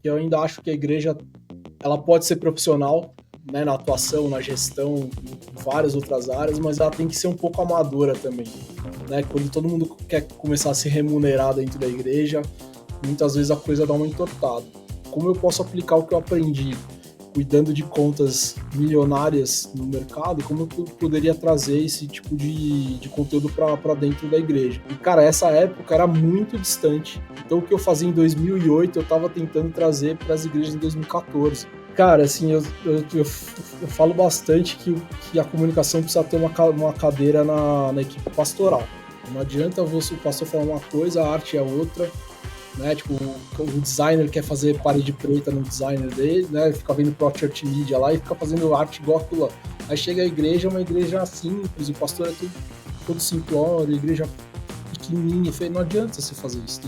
que eu ainda acho que a igreja ela pode ser profissional, né, na atuação, na gestão, em várias outras áreas, mas ela tem que ser um pouco amadora também, né? Quando todo mundo quer começar a se remunerar dentro da igreja, muitas vezes a coisa dá uma entortada. Como eu posso aplicar o que eu aprendi cuidando de contas milionárias no mercado, como eu poderia trazer esse tipo de conteúdo para dentro da igreja? E, cara, essa época era muito distante. Então, o que eu fazia em 2008, eu estava tentando trazer para as igrejas em 2014. Cara, assim, eu falo bastante que a comunicação precisa ter uma cadeira na equipe pastoral. Não adianta o pastor falar uma coisa, a arte é outra, né? Tipo, o designer quer fazer parede preta no designer dele, né? Fica vendo Pro Church Media lá e fica fazendo arte igual aquilo lá. Aí chega a igreja, uma igreja simples, o pastor é todo simplório, a igreja pequenininha. Não adianta você fazer isso.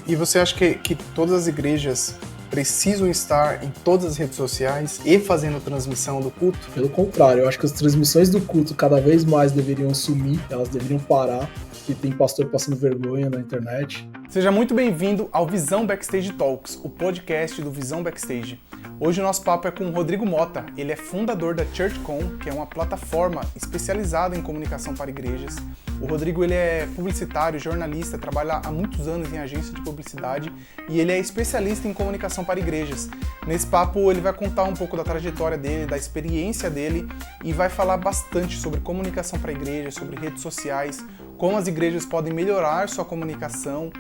E você acha que todas as igrejas precisam estar em todas as redes sociais e fazendo transmissão do culto? Pelo contrário, eu acho que as transmissões do culto cada vez mais deveriam sumir, elas deveriam parar, porque tem pastor passando vergonha na internet. Seja muito bem-vindo ao Visão Backstage Talks, o podcast do Visão Backstage. Hoje o nosso papo é com o Rodrigo Mota. Ele é fundador da ChurchCom, que é uma plataforma especializada em comunicação para igrejas. O Rodrigo ele é publicitário, jornalista, trabalha há muitos anos em agência de publicidade e ele é especialista em comunicação para igrejas. Nesse papo ele vai contar um pouco da trajetória dele, da experiência dele e vai falar bastante sobre comunicação para igrejas, sobre redes sociais, como as igrejas podem melhorar sua comunicação,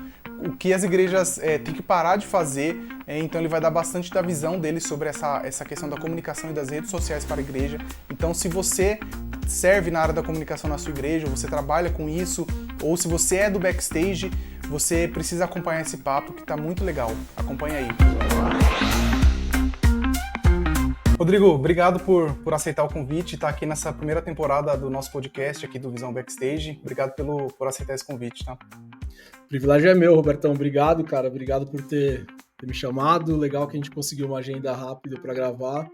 o que as igrejas têm que parar de fazer. Então ele vai dar bastante da visão dele sobre essa questão da comunicação e das redes sociais para a igreja. Então se você serve na área da comunicação na sua igreja, ou você trabalha com isso, ou se você é do backstage, você precisa acompanhar esse papo que está muito legal. Acompanha aí. Rodrigo, obrigado por aceitar o convite e estar aqui nessa primeira temporada do nosso podcast aqui do Visão Backstage. Obrigado por aceitar esse convite, tá? O privilégio é meu, Robertão. Obrigado, cara. Obrigado por ter me chamado. Legal que a gente conseguiu uma agenda rápida para gravar.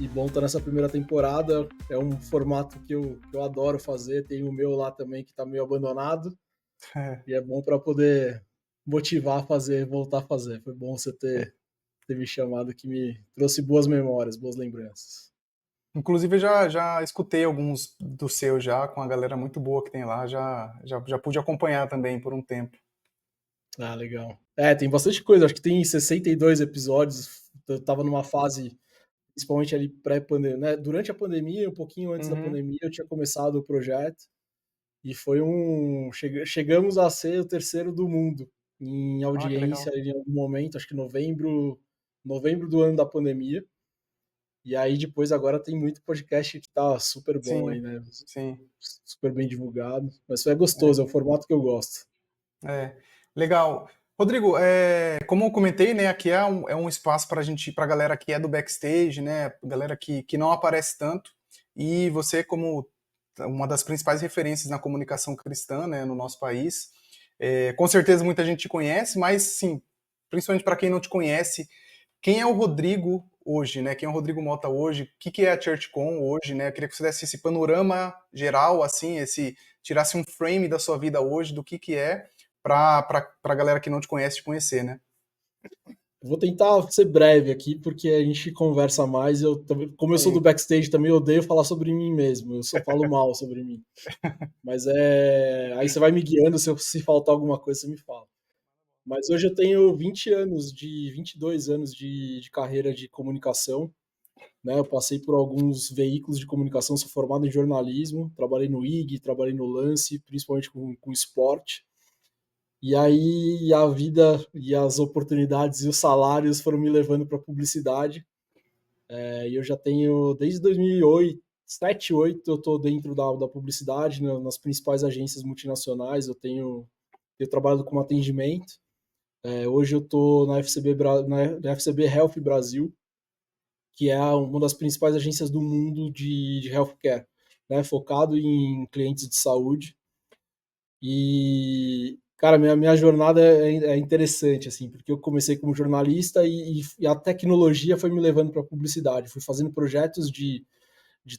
E bom estar nessa primeira temporada. É um formato que eu adoro fazer. Tem o meu lá também que está meio abandonado. E é bom para poder motivar a fazer, voltar a fazer. Foi bom você ter me chamado, que me trouxe boas memórias, boas lembranças. Inclusive, eu já escutei alguns dos seus já, com a galera muito boa que tem lá. Já pude acompanhar também por um tempo. Ah, legal. Tem bastante coisa. Acho que tem 62 episódios. Eu tava numa fase, principalmente ali pré-pandemia, né? Durante a pandemia, um pouquinho antes da pandemia, eu tinha começado o projeto e foi chegamos a ser o terceiro do mundo em audiência em algum momento, acho que novembro do ano da pandemia. E aí depois agora tem muito podcast que tá super bom aí, né? Sim. Super bem divulgado. Mas isso é gostoso, é o formato que eu gosto. Legal. Rodrigo, como eu comentei, né, aqui é um espaço para a galera que é do backstage, né, galera que não aparece tanto, e você como uma das principais referências na comunicação cristã, né, no nosso país, com certeza muita gente te conhece, mas sim, principalmente para quem não te conhece, quem é o Rodrigo hoje, né, quem é o Rodrigo Mota hoje, o que é a ChurchCom hoje, né, eu queria que você desse esse panorama geral, assim, tirasse um frame da sua vida hoje, do que é, para a galera que não te conhece te conhecer, né? Vou tentar ser breve aqui, porque a gente conversa mais. Como eu sou do backstage, também odeio falar sobre mim mesmo. Eu só falo mal sobre mim. Mas aí você vai me guiando, se faltar alguma coisa, você me fala. Mas hoje eu tenho 22 anos de carreira de comunicação. Né? Eu passei por alguns veículos de comunicação, sou formado em jornalismo, trabalhei no IG, trabalhei no Lance, principalmente com esporte. E aí a vida e as oportunidades e os salários foram me levando para a publicidade. E eu já tenho, desde 2008, 7, 8, eu estou dentro da publicidade, né, nas principais agências multinacionais. Eu trabalho com atendimento. Hoje eu estou na FCB Health Brasil, que é uma das principais agências do mundo de healthcare, né, focado em clientes de saúde. E, cara, minha jornada é interessante, assim, porque eu comecei como jornalista e a tecnologia foi me levando para a publicidade. Fui fazendo projetos de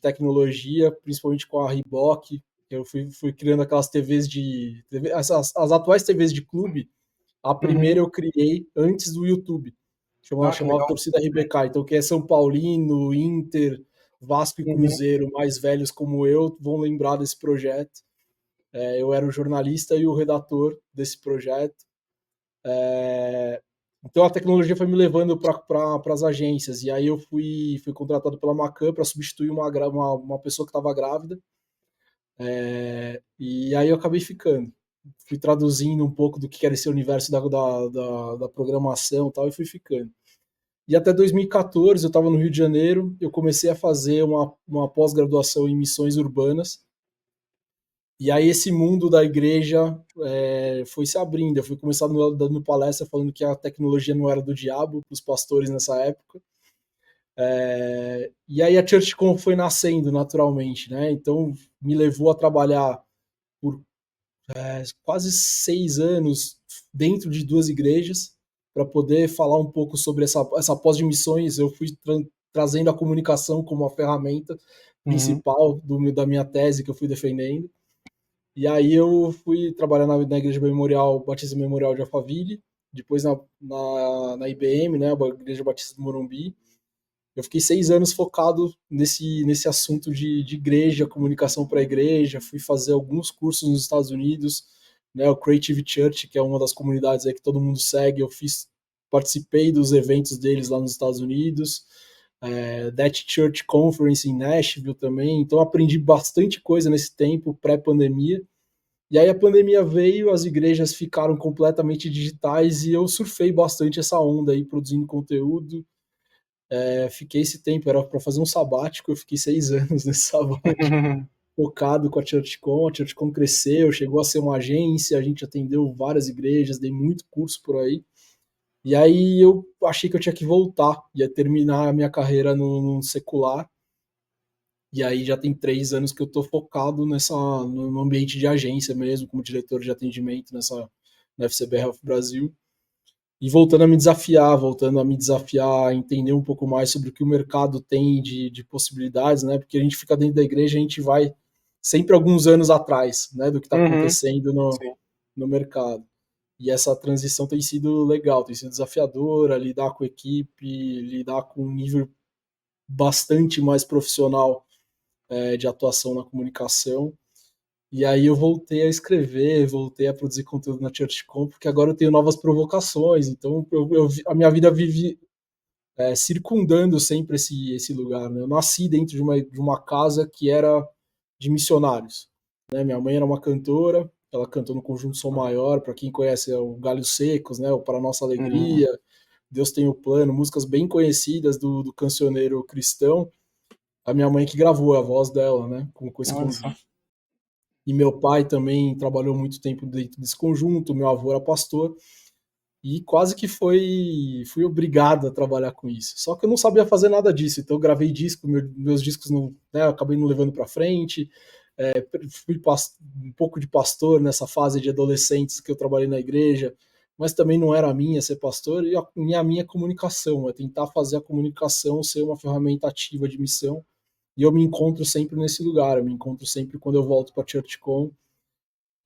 tecnologia, principalmente com a Reebok. Eu fui criando aquelas TVs as atuais TVs de clube. A primeira eu criei antes do YouTube. Ah, que chamava legal. torcida RBK. Então, quem é São Paulino, Inter, Vasco e Uhum. Cruzeiro, mais velhos como eu, vão lembrar desse projeto. Eu era o jornalista e o redator desse projeto. Então a tecnologia foi me levando para as agências, e aí eu fui contratado pela Macan para substituir uma pessoa que estava grávida, e aí eu acabei ficando. Fui traduzindo um pouco do que era esse universo da programação e tal, e fui ficando. E até 2014, eu estava no Rio de Janeiro, eu comecei a fazer uma pós-graduação em missões urbanas, e aí esse mundo da igreja foi se abrindo. Eu fui começar dando palestra falando que a tecnologia não era do diabo para os pastores nessa época. E aí a ChurchCon foi nascendo naturalmente, né? Então me levou a trabalhar por quase 6 anos dentro de 2 igrejas para poder falar um pouco sobre essa pós de missões. Eu fui trazendo a comunicação como a ferramenta Uhum. principal da minha tese que eu fui defendendo. E aí eu fui trabalhar na Igreja Memorial, Batista Memorial de Alphaville, depois na IBM, né, a Igreja Batista do Morumbi. Eu fiquei 6 anos focado nesse assunto de igreja, comunicação para a igreja. Fui fazer alguns cursos nos Estados Unidos, né, o Creative Church, que é uma das comunidades aí que todo mundo segue. Participei dos eventos deles lá nos Estados Unidos. That Church Conference em Nashville também. Então aprendi bastante coisa nesse tempo pré-pandemia. E aí a pandemia veio, as igrejas ficaram completamente digitais e eu surfei bastante essa onda aí, produzindo conteúdo. Fiquei esse tempo, era para fazer um sabático, eu fiquei 6 anos nesse sabático, focado com a ChurchCon. A ChurchCon cresceu, chegou a ser uma agência, a gente atendeu várias igrejas, dei muito curso por aí. E aí eu achei que eu tinha que voltar, ia terminar a minha carreira no secular. E aí já tem 3 anos que eu estou focado no ambiente de agência mesmo, como diretor de atendimento na FCB Health Brasil. E voltando a me desafiar, a entender um pouco mais sobre o que o mercado tem de possibilidades, né? Porque a gente fica dentro da igreja, a gente vai sempre alguns anos atrás, né, do que está Uhum. acontecendo Sim. no mercado. E essa transição tem sido legal, tem sido desafiadora, lidar com equipe, lidar com um nível bastante mais profissional de atuação na comunicação. E aí eu voltei a escrever, voltei a produzir conteúdo na ChurchCon, porque agora eu tenho novas provocações. Então a minha vida vive circundando sempre esse lugar. Né? Eu nasci dentro de uma casa que era de missionários. Né? Minha mãe era uma cantora, ela cantou no Conjunto Som Maior, para quem conhece é o Galhos Secos, né? O Para Nossa Uhum. Alegria, Deus Tem o Plano, músicas bem conhecidas do cancioneiro cristão. A minha mãe que gravou a voz dela, né? Com esse Olha só. conjunto. E meu pai também trabalhou muito tempo dentro desse conjunto, meu avô era pastor, e quase que fui obrigado a trabalhar com isso. Só que eu não sabia fazer nada disso, então eu gravei disco, meus discos não, né, eu acabei não levando para frente. Fui um pouco de pastor nessa fase de adolescentes que eu trabalhei na igreja, mas também não era a minha ser pastor, e a minha comunicação, é tentar fazer a comunicação ser uma ferramenta ativa de missão. E eu me encontro sempre nesse lugar, eu me encontro sempre quando eu volto para a ChurchCon,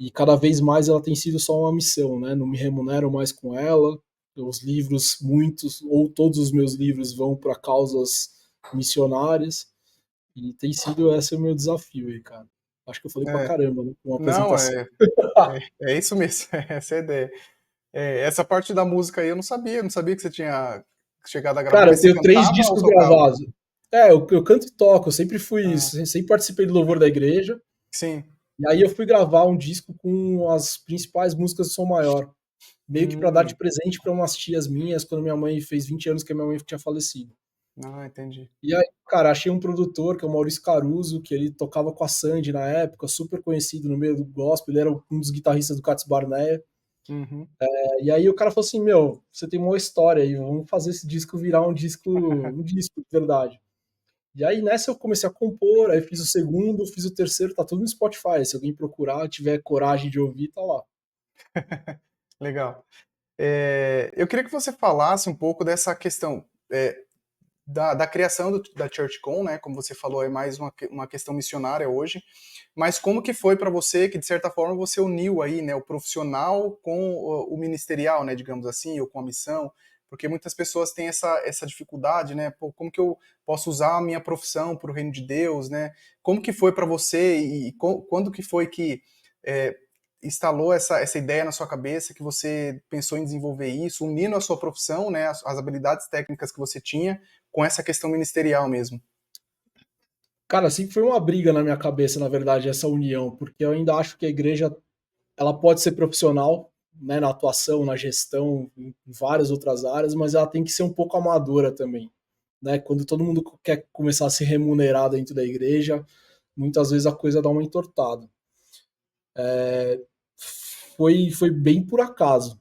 e cada vez mais ela tem sido só uma missão, né? Não me remunero mais com ela. Os livros, muitos ou todos os meus livros vão para causas missionárias, e tem sido esse o meu desafio aí, cara. Acho que eu falei pra É, caramba, né? Uma não, apresentação. é isso mesmo, essa é a ideia. Essa parte da música aí eu não sabia que você tinha chegado a gravar, Cara, mas eu você tenho 3 cantava ou discos tocava? gravados. Eu canto e toco, eu sempre fui, Ah, sempre participei do louvor da igreja. sim. E aí eu fui gravar um disco com as principais músicas do Som Maior, meio que para dar de Hum, presente para umas tias minhas, quando minha mãe fez 20 anos que a minha mãe tinha falecido. entendi. E aí, cara, achei um produtor, que é o Maurício Caruso, que ele tocava com a Sandy na época, super conhecido no meio do gospel, ele era um dos guitarristas do Cats Barneia. Uhum. E aí o cara falou assim, meu, você tem uma história aí, vamos fazer esse disco virar um disco de verdade. E aí nessa eu comecei a compor, aí fiz o segundo, fiz o terceiro, tá tudo no Spotify, se alguém procurar, tiver coragem de ouvir, tá lá. Legal. Eu queria que você falasse um pouco dessa questão da criação da ChurchCon, né? Como você falou, é mais uma questão missionária hoje. Mas como que foi para você que, de certa forma, você uniu aí, né, o profissional com o ministerial, né, digamos assim, ou com a missão? Porque muitas pessoas têm essa dificuldade, né? Pô, como que eu posso usar a minha profissão para o reino de Deus, né? Como que foi para você e quando que foi que é, instalou essa ideia na sua cabeça, que você pensou em desenvolver isso, unindo a sua profissão, né, as habilidades técnicas que você tinha, com essa questão ministerial mesmo? Cara, sempre foi uma briga na minha cabeça, na verdade, essa união, porque eu ainda acho que a igreja ela pode ser profissional, né, na atuação, na gestão, em várias outras áreas, mas ela tem que ser um pouco amadora também, né? Quando todo mundo quer começar a se remunerar dentro da igreja, muitas vezes a coisa dá uma entortada. Foi bem por acaso,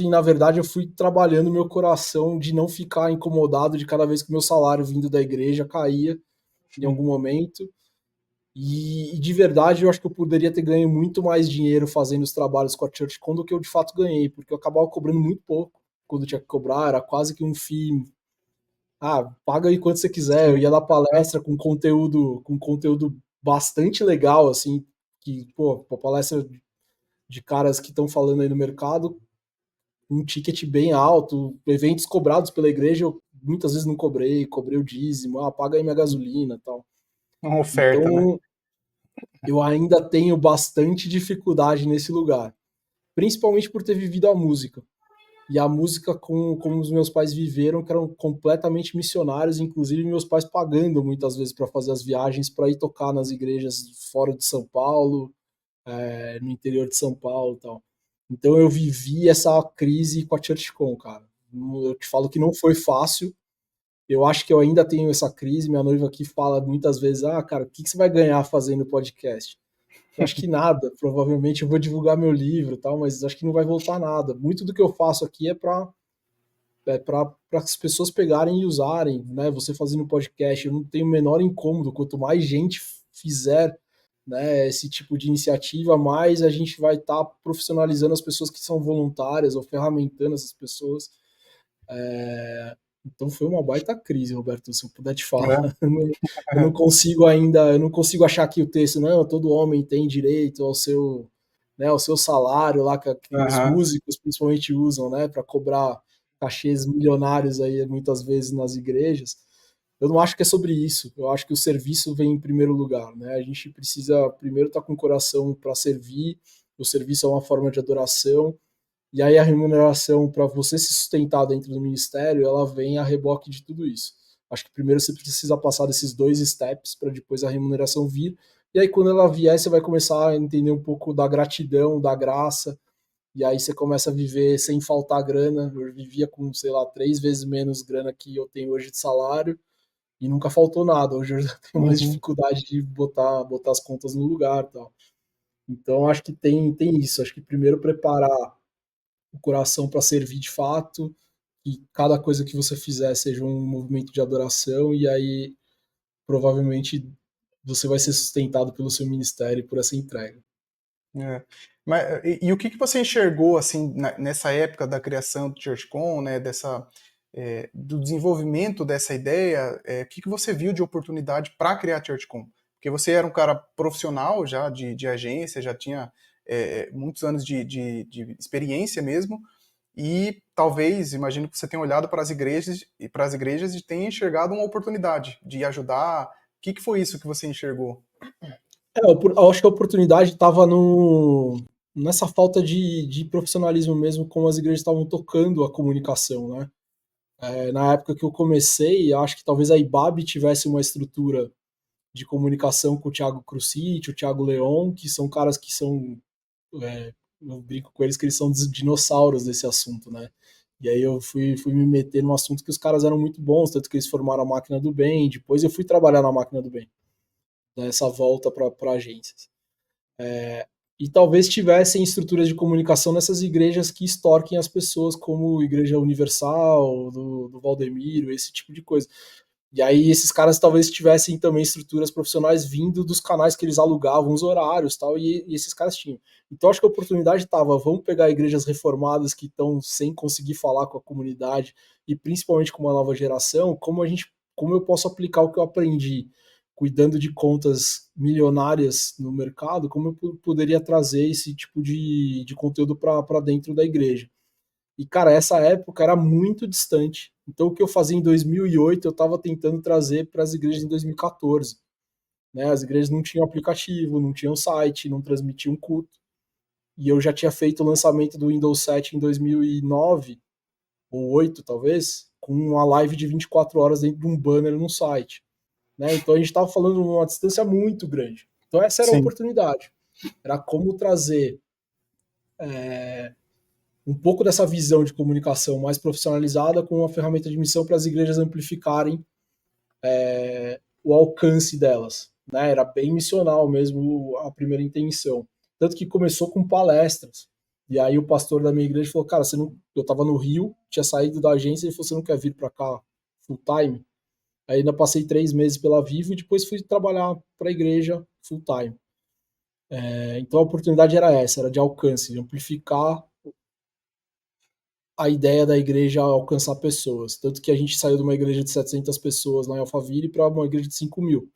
e na verdade eu fui trabalhando meu coração de não ficar incomodado de cada vez que meu salário vindo da igreja caía em algum momento. E de verdade eu acho que eu poderia ter ganho muito mais dinheiro fazendo os trabalhos com a ChurchCon do que eu de fato ganhei, porque eu acabava cobrando muito pouco quando tinha que cobrar, era quase que um FII. Ah, paga aí quanto você quiser. Eu Sim. ia dar palestra com conteúdo bastante legal, assim, que, pô, uma palestra de caras que estão falando aí no mercado, um ticket bem alto, eventos cobrados pela igreja, eu muitas vezes não cobrei o dízimo, paga aí minha gasolina e tal. Uma oferta, né? Então, eu ainda tenho bastante dificuldade nesse lugar, principalmente por ter vivido a música. E a música como os meus pais viveram, que eram completamente missionários, inclusive meus pais pagando muitas vezes para fazer as viagens para ir tocar nas igrejas fora de São Paulo, no interior de São Paulo e tal. Então eu vivi essa crise com a ChurchCon, cara. Eu te falo que não foi fácil. Eu acho que eu ainda tenho essa crise. Minha noiva aqui fala muitas vezes: ah, cara, o que você vai ganhar fazendo podcast? Eu acho que nada. Provavelmente eu vou divulgar meu livro e tal, mas acho que não vai voltar nada. Muito do que eu faço aqui é para as pessoas pegarem e usarem, né? Você fazendo podcast, eu não tenho o menor incômodo. Quanto mais gente fizer, né, esse tipo de iniciativa, mais a gente vai estar profissionalizando as pessoas que são voluntárias ou ferramentando essas pessoas. Então foi uma baita crise, Roberto, se eu puder te falar. É. Eu não consigo ainda, eu não consigo achar que o texto, não, todo homem tem direito ao seu, né, ao seu salário lá que os Aham. músicos principalmente usam, né, para cobrar cachês milionários aí muitas vezes nas igrejas. Eu não acho que é sobre isso. Eu acho que o serviço vem em primeiro lugar, né? A gente precisa primeiro estar com o coração para servir. O serviço é uma forma de adoração. E aí a remuneração para você se sustentar dentro do ministério, ela vem a reboque de tudo isso. Acho que primeiro você precisa passar desses dois steps para depois a remuneração vir. E aí quando ela vier, você vai começar a entender um pouco da gratidão, da graça. E aí você começa a viver sem faltar grana. Eu vivia com, sei lá, 3 vezes menos grana que eu tenho hoje de salário e nunca faltou nada. Hoje eu já tenho mais Uhum. dificuldade de botar as contas no lugar, e tal. Então acho que tem isso. Acho que primeiro preparar o coração para servir de fato, que cada coisa que você fizer seja um movimento de adoração, e aí provavelmente você vai ser sustentado pelo seu ministério por essa entrega. É. Mas, e o que que você enxergou assim nessa época da criação do ChurchCon, né, do desenvolvimento dessa ideia? O que que você viu de oportunidade para criar a ChurchCon? Porque você era um cara profissional já de agência, já tinha muitos anos de experiência mesmo, e talvez, imagino que você tenha olhado para as igrejas e tenha enxergado uma oportunidade de ajudar. O que que foi isso que você enxergou? Eu acho que a oportunidade estava no nessa falta de profissionalismo mesmo, como as igrejas estavam tocando a comunicação, né? Na época que eu comecei, acho que talvez a IBAB tivesse uma estrutura de comunicação com o Thiago Crucite, o Thiago Leon, que são caras que são, eu brinco com eles que eles são dinossauros desse assunto, né? E aí eu fui me meter num assunto que os caras eram muito bons, tanto que eles formaram a Máquina do Bem, depois eu fui trabalhar na Máquina do Bem, nessa volta para agências. E talvez tivessem estruturas de comunicação nessas igrejas que extorquem as pessoas, como Igreja Universal, do Valdemiro, esse tipo de coisa. E aí esses caras talvez tivessem também estruturas profissionais vindo dos canais que eles alugavam, os horários tal, e esses caras tinham. Então acho que a oportunidade estava, vamos pegar igrejas reformadas que estão sem conseguir falar com a comunidade, e principalmente com uma nova geração, como eu posso aplicar o que eu aprendi cuidando de contas milionárias no mercado, como eu poderia trazer esse tipo de conteúdo para dentro da igreja. E, cara, essa época era muito distante. Então, o que eu fazia em 2008, eu estava tentando trazer para as igrejas em 2014. Né? As igrejas não tinham aplicativo, não tinham site, não transmitiam culto. E eu já tinha feito o lançamento do Windows 7 em 2009, ou 8 talvez, com uma live de 24 horas dentro de um banner no site. Né? Então, a gente estava falando de uma distância muito grande. Então, essa era a Sim. oportunidade. Era como trazer um pouco dessa visão de comunicação mais profissionalizada com uma ferramenta de missão para as igrejas amplificarem o alcance delas. Né? Era bem missional mesmo a primeira intenção. Tanto que começou com palestras. E aí o pastor da minha igreja falou, cara, você não... eu estava no Rio, tinha saído da agência, e ele falou, você não quer vir para cá full time? Aí ainda passei 3 meses pela Vivo e depois fui trabalhar para a igreja full time. Então a oportunidade era essa, era de alcance, de amplificar a ideia da igreja alcançar pessoas. Tanto que a gente saiu de uma igreja de 700 pessoas lá em Alphaville para uma igreja de 5.000.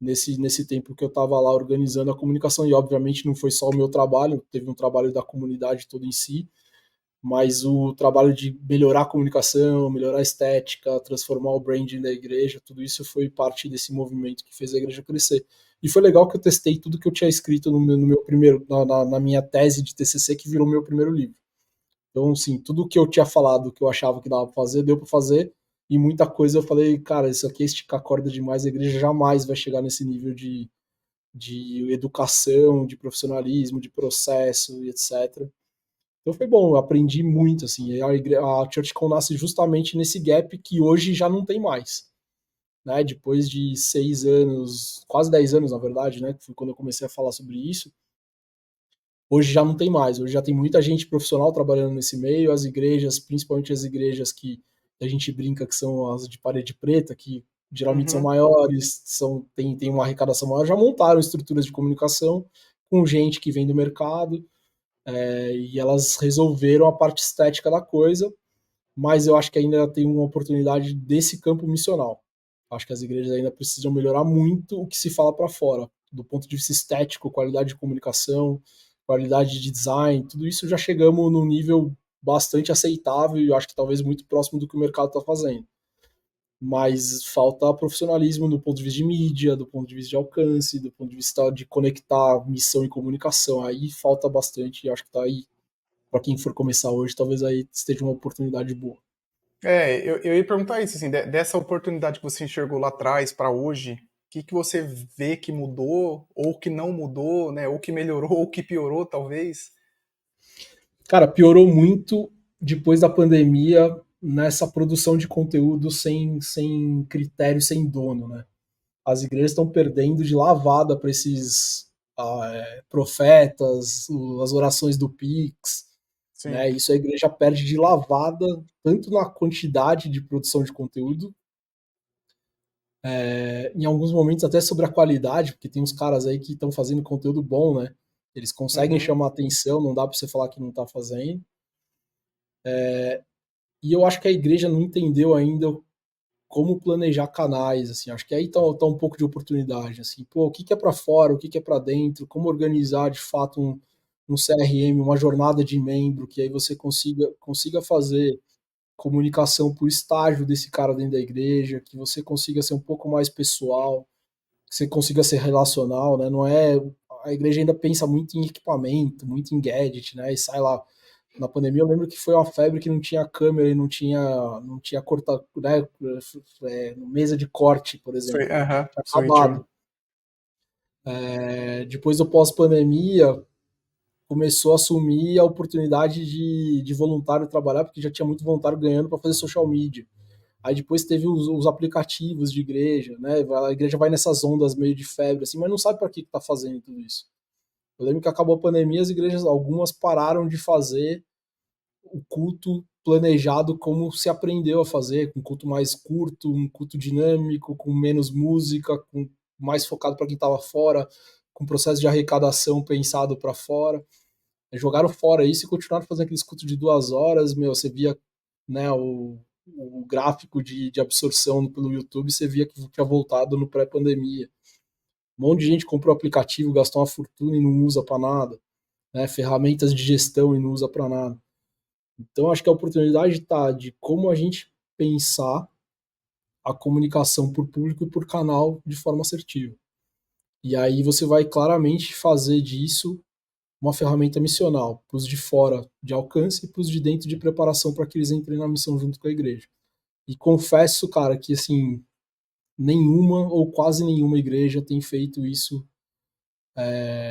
Nesse tempo que eu estava lá organizando a comunicação. E, obviamente, não foi só o meu trabalho, teve um trabalho da comunidade toda em si, mas o trabalho de melhorar a comunicação, melhorar a estética, transformar o branding da igreja, tudo isso foi parte desse movimento que fez a igreja crescer. E foi legal que eu testei tudo que eu tinha escrito no meu primeiro, na minha tese de TCC, que virou meu primeiro livro. Então, assim, tudo que eu tinha falado que eu achava que dava pra fazer, deu pra fazer. E muita coisa eu falei, cara, isso aqui é esticar a corda demais, a igreja jamais vai chegar nesse nível de educação, de profissionalismo, de processo e etc. Então foi bom, eu aprendi muito, assim. A ChurchCon nasce justamente nesse gap que hoje já não tem mais. Né? Depois de 6 anos, quase 10 anos, na verdade, né? Que foi quando eu comecei a falar sobre isso. Hoje já não tem mais, hoje já tem muita gente profissional trabalhando nesse meio, as igrejas, principalmente as igrejas que a gente brinca que são as de parede preta, que geralmente são Uhum. maiores, tem uma arrecadação maior, já montaram estruturas de comunicação com gente que vem do mercado, e elas resolveram a parte estética da coisa, mas eu acho que ainda tem uma oportunidade desse campo missional. Acho que as igrejas ainda precisam melhorar muito o que se fala para fora, do ponto de vista estético, qualidade de comunicação, qualidade de design, tudo isso já chegamos num nível bastante aceitável e eu acho que talvez muito próximo do que o mercado está fazendo. Mas falta profissionalismo do ponto de vista de mídia, do ponto de vista de alcance, do ponto de vista de conectar missão e comunicação. Aí falta bastante e acho que está aí, para quem for começar hoje, talvez aí esteja uma oportunidade boa. Eu ia perguntar isso, assim, dessa oportunidade que você enxergou lá atrás para hoje, o que você vê que mudou, ou que não mudou, né? Ou que melhorou, ou que piorou, talvez? Cara, piorou muito depois da pandemia nessa produção de conteúdo sem critério, sem dono, né? As igrejas estão perdendo de lavada para esses profetas, as orações do Pix, né? Sim. Isso a igreja perde de lavada, tanto na quantidade de produção de conteúdo, em alguns momentos até sobre a qualidade, porque tem uns caras aí que estão fazendo conteúdo bom, né? Eles conseguem Uhum. chamar atenção, não dá para você falar que não está fazendo. E eu acho que a igreja não entendeu ainda como planejar canais, assim, acho que aí tá um pouco de oportunidade, assim, pô, o que é para fora, o que é para dentro, como organizar de fato um CRM, uma jornada de membro, que aí você consiga fazer comunicação por estágio desse cara dentro da igreja, que você consiga ser um pouco mais pessoal, que você consiga ser relacional, né? Não é a igreja ainda pensa muito em equipamento, muito em gadget, né? E sai lá na pandemia eu lembro que foi uma febre que não tinha câmera e não tinha corta, né, mesa de corte, por exemplo. Aham, Tinha switcher. acabado. Depois do pós-pandemia, começou a assumir a oportunidade de voluntário trabalhar, porque já tinha muito voluntário ganhando para fazer social media. Aí depois teve os aplicativos de igreja, né? A igreja vai nessas ondas meio de febre, assim, mas não sabe para que está fazendo tudo isso. Eu lembro que acabou a pandemia, as igrejas, algumas pararam de fazer o culto planejado como se aprendeu a fazer, com um culto mais curto, um culto dinâmico, com menos música, com mais focado para quem estava fora, com processo de arrecadação pensado para fora. Jogaram fora isso e continuaram fazendo aqueles cultos de 2 horas, meu, você via, né, o gráfico de absorção pelo YouTube, você via que tinha voltado no pré-pandemia. Um monte de gente comprou aplicativo, gastou uma fortuna e não usa para nada, né, ferramentas de gestão e não usa para nada. Então, acho que a oportunidade está de como a gente pensar a comunicação por público e por canal de forma assertiva. E aí você vai claramente fazer disso uma ferramenta missional, para os de fora de alcance e para os de dentro de preparação para que eles entrem na missão junto com a igreja. E confesso, cara, que assim, nenhuma ou quase nenhuma igreja tem feito isso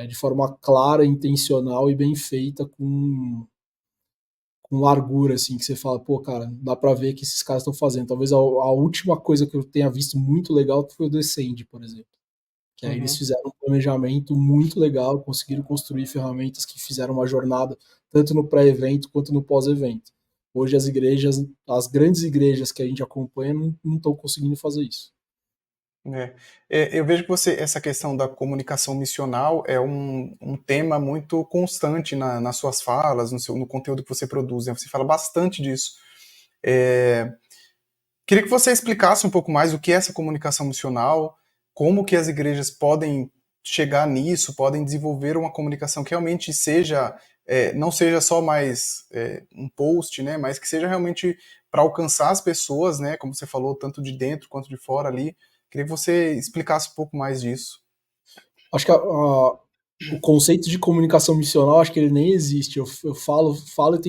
de forma clara, intencional e bem feita, com largura, assim, que você fala, pô, cara, dá pra ver que esses caras estão fazendo. Talvez a última coisa que eu tenha visto muito legal foi o Descend, por exemplo. Que aí eles Uhum. fizeram um planejamento muito legal, conseguiram construir ferramentas que fizeram uma jornada tanto no pré-evento quanto no pós-evento. Hoje as igrejas, as grandes igrejas que a gente acompanha não estão conseguindo fazer isso. Eu vejo que essa questão da comunicação missional é um tema muito constante nas suas falas, no conteúdo que você produz, né? Você fala bastante disso. É, Queria que você explicasse um pouco mais o que é essa comunicação missional, como que as igrejas podem chegar nisso, podem desenvolver uma comunicação que realmente seja, não seja só mais um post, né, mas que seja realmente para alcançar as pessoas, né, como você falou, tanto de dentro quanto de fora ali. Queria que você explicasse um pouco mais disso. Acho que o conceito de comunicação missional, acho que ele nem existe. Eu falo e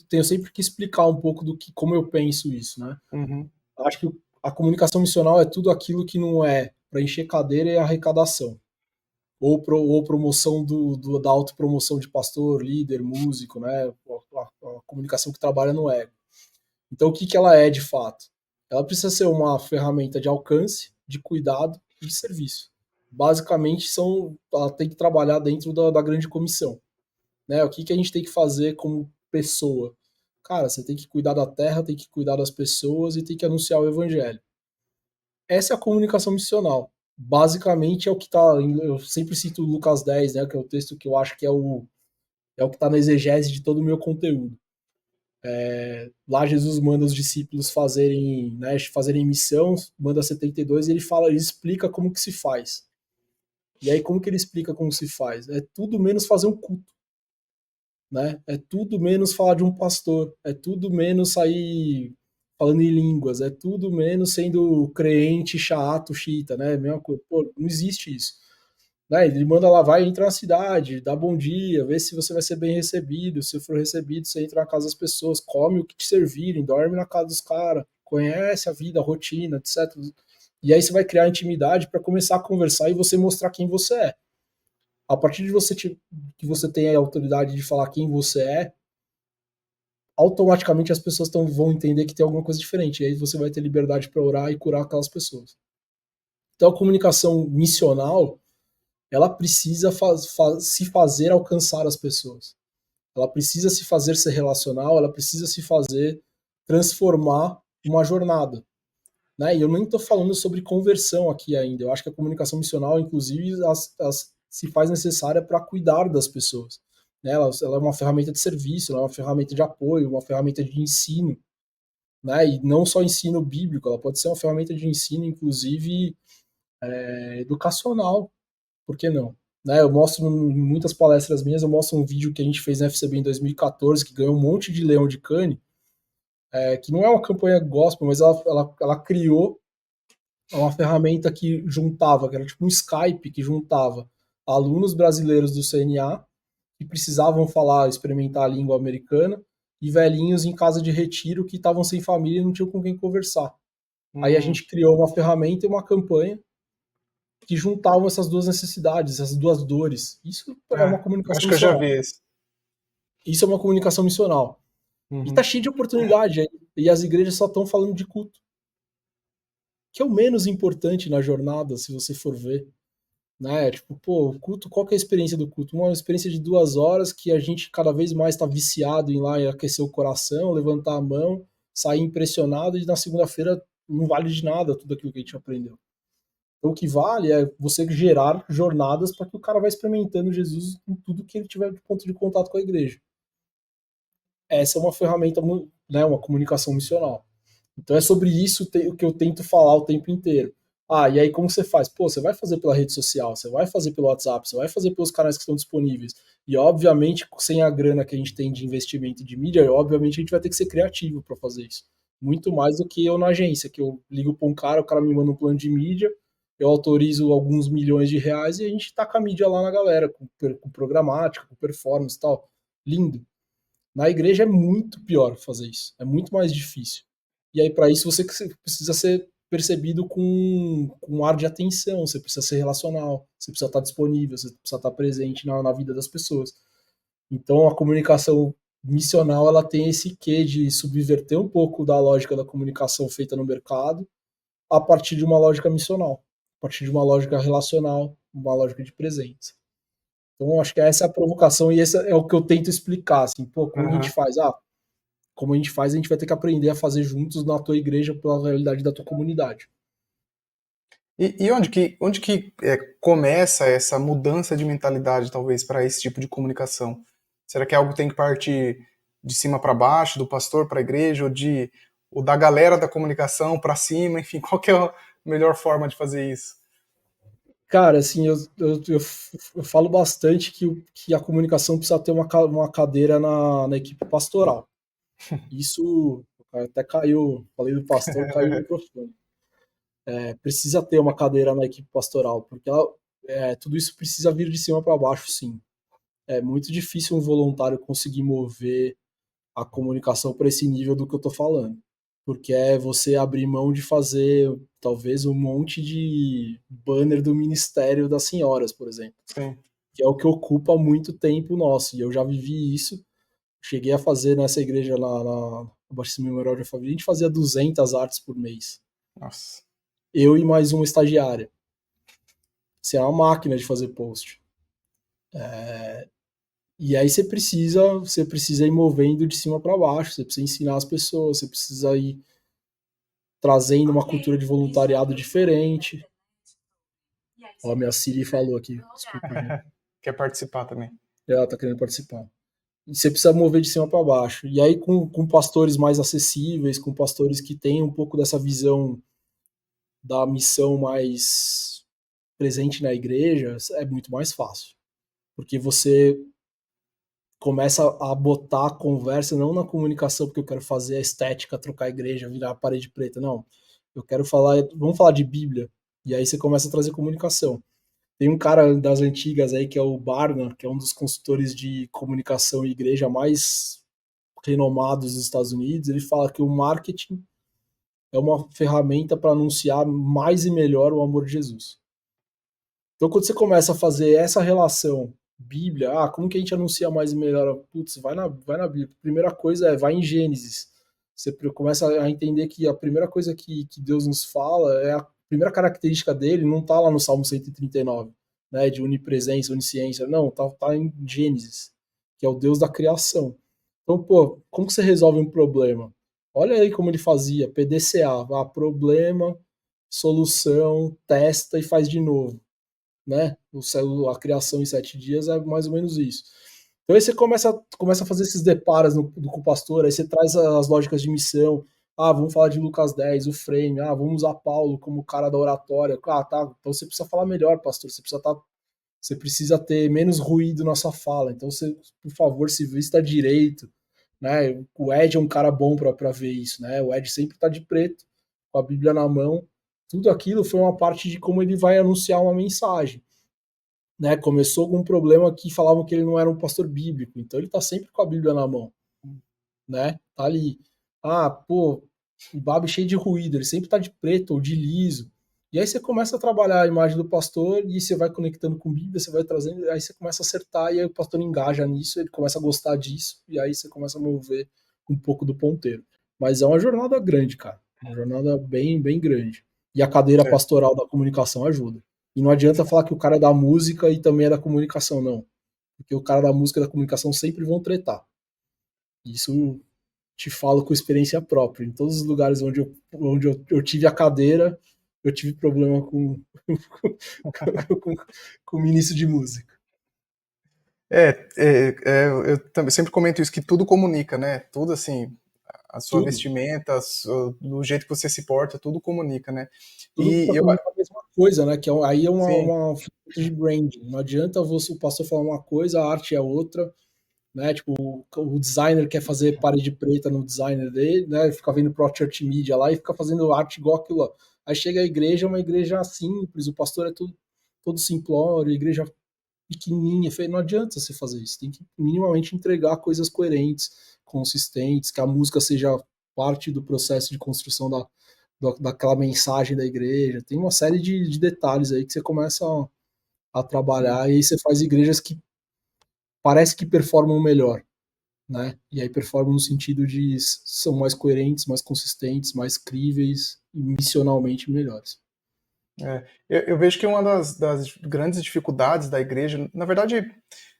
tenho sempre que explicar um pouco como eu penso isso, né? Uhum, Acho que a comunicação missional é tudo aquilo que não é para encher cadeira e arrecadação, ou promoção da autopromoção de pastor, líder, músico, né? A comunicação que trabalha no ego. Então, o que ela é de fato? Ela precisa ser uma ferramenta de alcance, de cuidado e de serviço. Basicamente, ela tem que trabalhar dentro da grande comissão. Né? O que a gente tem que fazer como pessoa? Cara, você tem que cuidar da terra, tem que cuidar das pessoas e tem que anunciar o evangelho. Essa é a comunicação missional. Basicamente é o que está. Eu sempre cito Lucas 10, né, que é o texto que eu acho que é o que está na exegese de todo o meu conteúdo. Lá Jesus manda os discípulos fazerem missão, manda 72 e ele explica como que se faz. E aí como que ele explica como se faz? É tudo menos fazer um culto, né? É tudo menos falar de um pastor, é tudo menos sair falando em línguas, é tudo menos sendo crente, chato, chita, né? Mesma coisa. Pô, não existe isso. Né? Ele manda lá, vai, entra na cidade, dá bom dia, vê se você vai ser bem recebido. Se for recebido, você entra na casa das pessoas, come o que te servirem, dorme na casa dos caras, conhece a vida, a rotina, etc. E aí você vai criar intimidade para começar a conversar e você mostrar quem você é. A partir de que você tem a autoridade de falar quem você é, automaticamente as pessoas vão entender que tem alguma coisa diferente. E aí você vai ter liberdade para orar e curar aquelas pessoas. Então a comunicação missional, ela precisa se fazer alcançar as pessoas. Ela precisa se fazer ser relacional, ela precisa se fazer transformar uma jornada. Né? E eu nem estou falando sobre conversão aqui ainda. Eu acho que a comunicação missional, inclusive, se faz necessária para cuidar das pessoas. Né? Ela é uma ferramenta de serviço, ela é uma ferramenta de apoio, uma ferramenta de ensino. Né? E não só ensino bíblico, ela pode ser uma ferramenta de ensino, inclusive, educacional. Por que não? Né, eu mostro em muitas palestras minhas, eu mostro um vídeo que a gente fez na FCB em 2014, que ganhou um monte de leão de cane, que não é uma campanha gospel, mas ela criou uma ferramenta que juntava, que era tipo um Skype, que juntava alunos brasileiros do CNA, que precisavam falar, experimentar a língua americana, e velhinhos em casa de retiro que estavam sem família e não tinham com quem conversar. Aí a uhum. gente criou uma ferramenta e uma campanha que juntavam essas duas necessidades, essas duas dores. Isso é uma comunicação Acho que eu já missional. vi esse. Isso é uma comunicação missional. E tá Uhum. cheio de oportunidade aí. E as igrejas só estão falando de culto. Que é o menos importante na jornada, se você for ver. Né? Tipo, pô, o culto, qual que é a experiência do culto? Uma experiência de 2 horas que a gente cada vez mais está viciado em ir lá e aquecer o coração, levantar a mão, sair impressionado e na segunda-feira não vale de nada tudo aquilo que a gente aprendeu. Então, o que vale é você gerar jornadas para que o cara vá experimentando Jesus em tudo que ele tiver de ponto de contato com a igreja. Essa é uma ferramenta, né, uma comunicação missional. Então é sobre isso que eu tento falar o tempo inteiro. Ah, e aí como você faz? Pô, você vai fazer pela rede social, você vai fazer pelo WhatsApp, você vai fazer pelos canais que estão disponíveis. E, obviamente, sem a grana que a gente tem de investimento de mídia, obviamente a gente vai ter que ser criativo para fazer isso. Muito mais do que eu na agência, que eu ligo para um cara, o cara me manda um plano de mídia, eu autorizo alguns milhões de reais e a gente taca a mídia lá na galera, com programática, com performance e tal. Lindo. Na igreja é muito pior fazer isso, é muito mais difícil. E aí, para isso, você precisa ser percebido com um ar de atenção, você precisa ser relacional, você precisa estar disponível, você precisa estar presente na vida das pessoas. Então, a comunicação missional ela tem esse quê de subverter um pouco da lógica da comunicação feita no mercado a partir de uma lógica missional, a partir de uma lógica relacional, uma lógica de presença. Então, acho que essa é a provocação e esse é o que eu tento explicar, assim, pô, como a gente faz? Como a gente faz, a gente vai ter que aprender a fazer juntos na tua igreja pela realidade da tua comunidade. E onde que começa essa mudança de mentalidade, talvez, para esse tipo de comunicação? Será que é algo que tem que partir de cima para baixo, do pastor para a igreja, ou da galera da comunicação para cima? Enfim, qual que é a melhor forma de fazer isso? Cara, assim, eu falo bastante que a comunicação precisa ter uma cadeira na equipe pastoral. Isso até caiu, falei do pastor, caiu o microfone. Precisa ter uma cadeira na equipe pastoral, porque tudo isso precisa vir de cima para baixo, sim. É muito difícil um voluntário conseguir mover a comunicação para esse nível do que eu estou falando. Porque é você abrir mão de fazer, talvez, um monte de banner do Ministério das Senhoras, por exemplo. Sim. Que é o que ocupa muito tempo nosso. E eu já vivi isso. Cheguei a fazer nessa igreja lá na Baixíssima Memorial de Família, a gente fazia 200 artes por mês. Nossa. Eu e mais uma estagiária. Você é uma máquina de fazer post. E aí você precisa ir movendo de cima para baixo, você precisa ensinar as pessoas, você precisa ir trazendo uma cultura de voluntariado diferente. Ó, minha Siri falou aqui, desculpa, gente. Quer participar também? Ela tá querendo participar. E você precisa mover de cima para baixo. E aí, com pastores mais acessíveis, com pastores que têm um pouco dessa visão da missão mais presente na igreja, é muito mais fácil. Porque você começa a botar a conversa não na comunicação, porque eu quero fazer a estética, trocar a igreja, virar a parede preta, não. Eu quero falar, vamos falar de Bíblia. E aí você começa a trazer comunicação. Tem um cara das antigas aí que é o Barna, que é um dos consultores de comunicação e igreja mais renomados dos Estados Unidos. Ele fala que o marketing é uma ferramenta para anunciar mais e melhor o amor de Jesus. Então, quando você começa a fazer essa relação Bíblia, como que a gente anuncia mais e melhor? Putz, vai na Bíblia. Primeira coisa vai em Gênesis. Você começa a entender que a primeira coisa que Deus nos fala é a primeira característica dele, não está lá no Salmo 139, né, de onipresença, onisciência, não, tá em Gênesis, que é o Deus da criação. Então, pô, como que você resolve um problema? Olha aí como ele fazia, PDCA, problema, solução, testa e faz de novo, né? A criação em 7 dias é mais ou menos isso. Então aí você começa a fazer esses deparos com o pastor, aí você traz as lógicas de missão. Vamos falar de Lucas 10, o frame. Vamos usar Paulo como cara da oratória. Tá. Então você precisa falar melhor, pastor. Você precisa ter menos ruído na sua fala. Então você, por favor, se vista direito, né? O Ed é um cara bom para ver isso, né? O Ed sempre tá de preto, com a Bíblia na mão. Tudo aquilo foi uma parte de como ele vai anunciar uma mensagem. Né, começou com um problema que falavam que ele não era um pastor bíblico, então ele tá sempre com a Bíblia na mão, né? Tá ali. Pô, o Babi cheio de ruído, ele sempre tá de preto ou de liso. E aí você começa a trabalhar a imagem do pastor e você vai conectando com a Bíblia, você vai trazendo, aí você começa a acertar e aí o pastor engaja nisso, ele começa a gostar disso e aí você começa a mover um pouco do ponteiro. Mas é uma jornada grande, cara. Uma jornada bem, bem grande. E a cadeira pastoral da comunicação ajuda. E não adianta falar que o cara é da música e também é da comunicação, não. Porque o cara da música e da comunicação sempre vão tretar. Isso te falo com experiência própria. Em todos os lugares onde eu tive a cadeira, eu tive problema com o ministro de música. Eu também sempre comento isso, que tudo comunica, né? Tudo assim, a sua Tudo. vestimenta, do jeito que você se porta, tudo comunica, né? Tudo E para eu, comunicar a mesma coisa, né? Que aí é sim, uma ferramenta de branding. Não adianta o pastor falar uma coisa, a arte é outra, né? Tipo, o designer quer fazer parede preta no designer dele, né? Fica vendo pro church media lá e fica fazendo arte igual aquilo lá. Aí chega a igreja, é uma igreja simples, o pastor é todo simplório, igreja pequenininha. Não adianta você fazer isso. Tem que minimamente entregar coisas coerentes, consistentes, que a música seja parte do processo de construção daquela mensagem da igreja. Tem uma série de detalhes aí que você começa a sim. trabalhar e aí você faz igrejas que parece que performam melhor, né? E aí performam no sentido de são mais coerentes, mais consistentes, mais críveis e missionalmente melhores. Eu vejo que uma das grandes dificuldades da igreja, na verdade,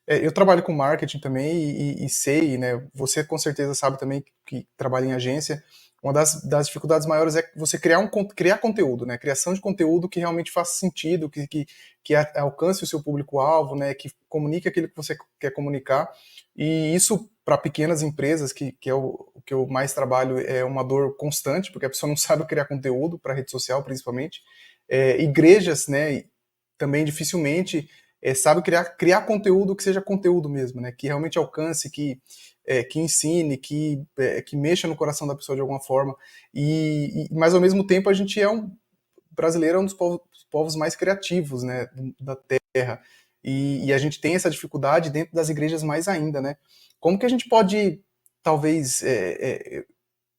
eu trabalho com marketing também e sei, né? Você com certeza sabe também que trabalha em agência. Uma das dificuldades maiores é você criar conteúdo, né? Criação de conteúdo que realmente faça sentido, que alcance o seu público-alvo, né? Que comunique aquilo que você quer comunicar. E isso, para pequenas empresas, que é o que eu mais trabalho, é uma dor constante, porque a pessoa não sabe criar conteúdo para rede social, principalmente. Igrejas, né? Também dificilmente sabe criar conteúdo que seja conteúdo mesmo, né? Que realmente alcance, que ensine, que mexa no coração da pessoa de alguma forma. Mas ao mesmo tempo a gente brasileiro é um dos povos mais criativos, né? Da Terra. E a gente tem essa dificuldade dentro das igrejas mais ainda, né? Como que a gente pode, talvez,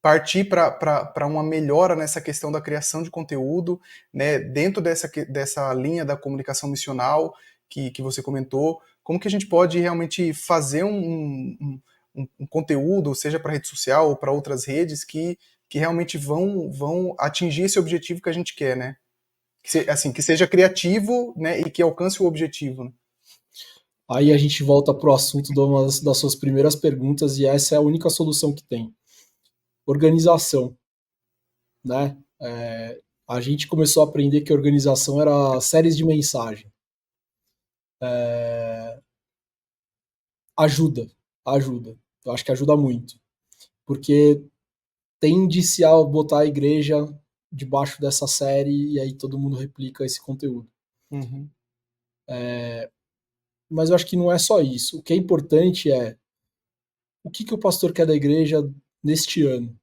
partir para uma melhora nessa questão da criação de conteúdo, né, dentro dessa linha da comunicação missional que você comentou, como que a gente pode realmente fazer um conteúdo, seja para rede social ou para outras redes, que realmente vão atingir esse objetivo que a gente quer, né? Assim, que seja criativo, né, e que alcance o objetivo, né? Aí a gente volta pro assunto de uma das suas primeiras perguntas e essa é a única solução que tem. Organização, né? A gente começou a aprender que organização era séries de mensagem. Ajuda, ajuda. Eu acho que ajuda muito. Porque tende-se a botar a igreja debaixo dessa série e aí todo mundo replica esse conteúdo. Uhum. Mas eu acho que não é só isso. O que é importante é o que o pastor quer da igreja neste ano.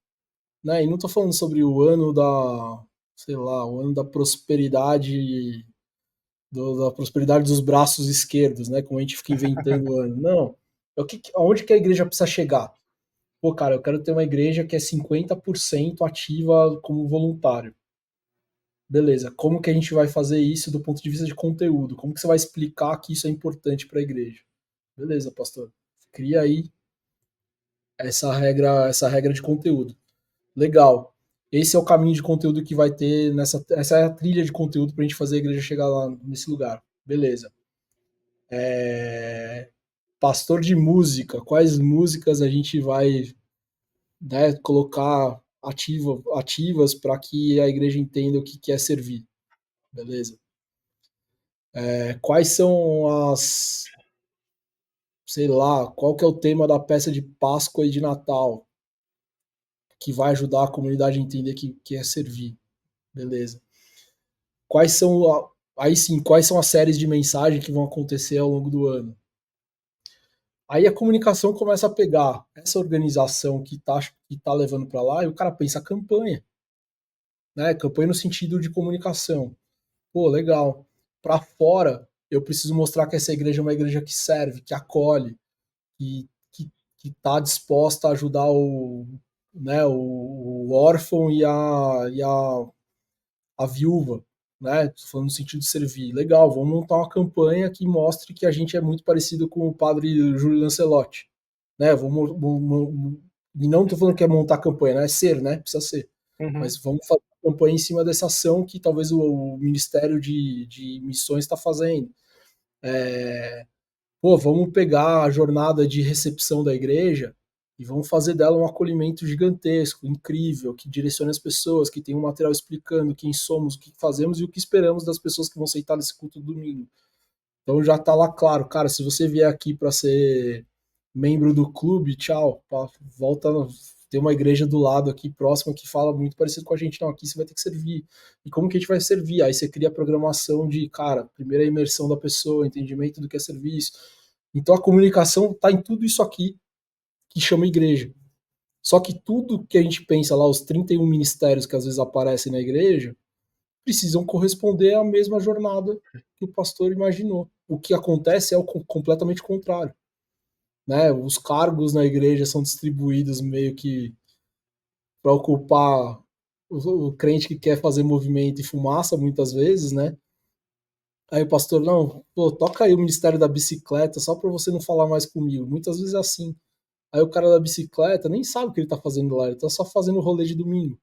Né? E não estou falando sobre o ano da, sei lá, o ano da prosperidade, da prosperidade dos braços esquerdos, né? Como a gente fica inventando o ano. Não. Aonde que a igreja precisa chegar? Pô, cara, eu quero ter uma igreja que é 50% ativa como voluntário. Beleza, como que a gente vai fazer isso do ponto de vista de conteúdo? Como que você vai explicar que isso é importante para a igreja? Beleza, pastor. Cria aí essa regra de conteúdo. Legal. Esse é o caminho de conteúdo que vai ter essa é a trilha de conteúdo para a gente fazer a igreja chegar lá nesse lugar. Beleza. Pastor de música, quais músicas a gente vai, né, colocar ativas para que a igreja entenda o que é servir? Beleza. Quais são sei lá, qual que é o tema da peça de Páscoa e de Natal que vai ajudar a comunidade a entender que é servir? Beleza. Quais são, aí sim, quais são as séries de mensagem que vão acontecer ao longo do ano? Aí a comunicação começa a pegar essa organização que tá levando para lá e o cara pensa campanha, né? Campanha no sentido de comunicação. Pô, legal. Para fora, eu preciso mostrar que essa igreja é uma igreja que serve, que acolhe, que tá disposta a ajudar o órfão a viúva, né? Tô falando no sentido de servir. Legal, vamos montar uma campanha que mostre que a gente é muito parecido com o padre Júlio Lancelotti, né? E não tô falando que é montar campanha, né? É ser, né? Precisa ser. Mas Uhum. vamos fazer uma campanha em cima dessa ação que talvez o Ministério de Missões está fazendo. Pô, vamos pegar a jornada de recepção da igreja e vamos fazer dela um acolhimento gigantesco, incrível, que direcione as pessoas, que tem um material explicando quem somos, o que fazemos e o que esperamos das pessoas que vão aceitar nesse culto do domingo. Então já tá lá claro, cara, se você vier aqui para ser membro do clube, tchau, volta, Tem uma igreja do lado aqui, próxima, que fala muito parecido com a gente. Não, aqui você vai ter que servir. E como que a gente vai servir? Aí você cria a programação de, cara, primeiro a imersão da pessoa, entendimento do que é serviço. Então a comunicação tá em tudo isso aqui que chama igreja. Só que tudo que a gente pensa lá, os 31 ministérios que às vezes aparecem na igreja, precisam corresponder à mesma jornada que o pastor imaginou. O que acontece é o completamente contrário. Né? Os cargos na igreja são distribuídos meio que para ocupar o crente que quer fazer movimento e fumaça, muitas vezes, né? Aí o pastor, não, pô, toca aí o ministério da bicicleta só para você não falar mais comigo. Muitas vezes é assim. Aí o cara da bicicleta nem sabe o que ele tá fazendo lá, ele tá só fazendo o rolê de domingo.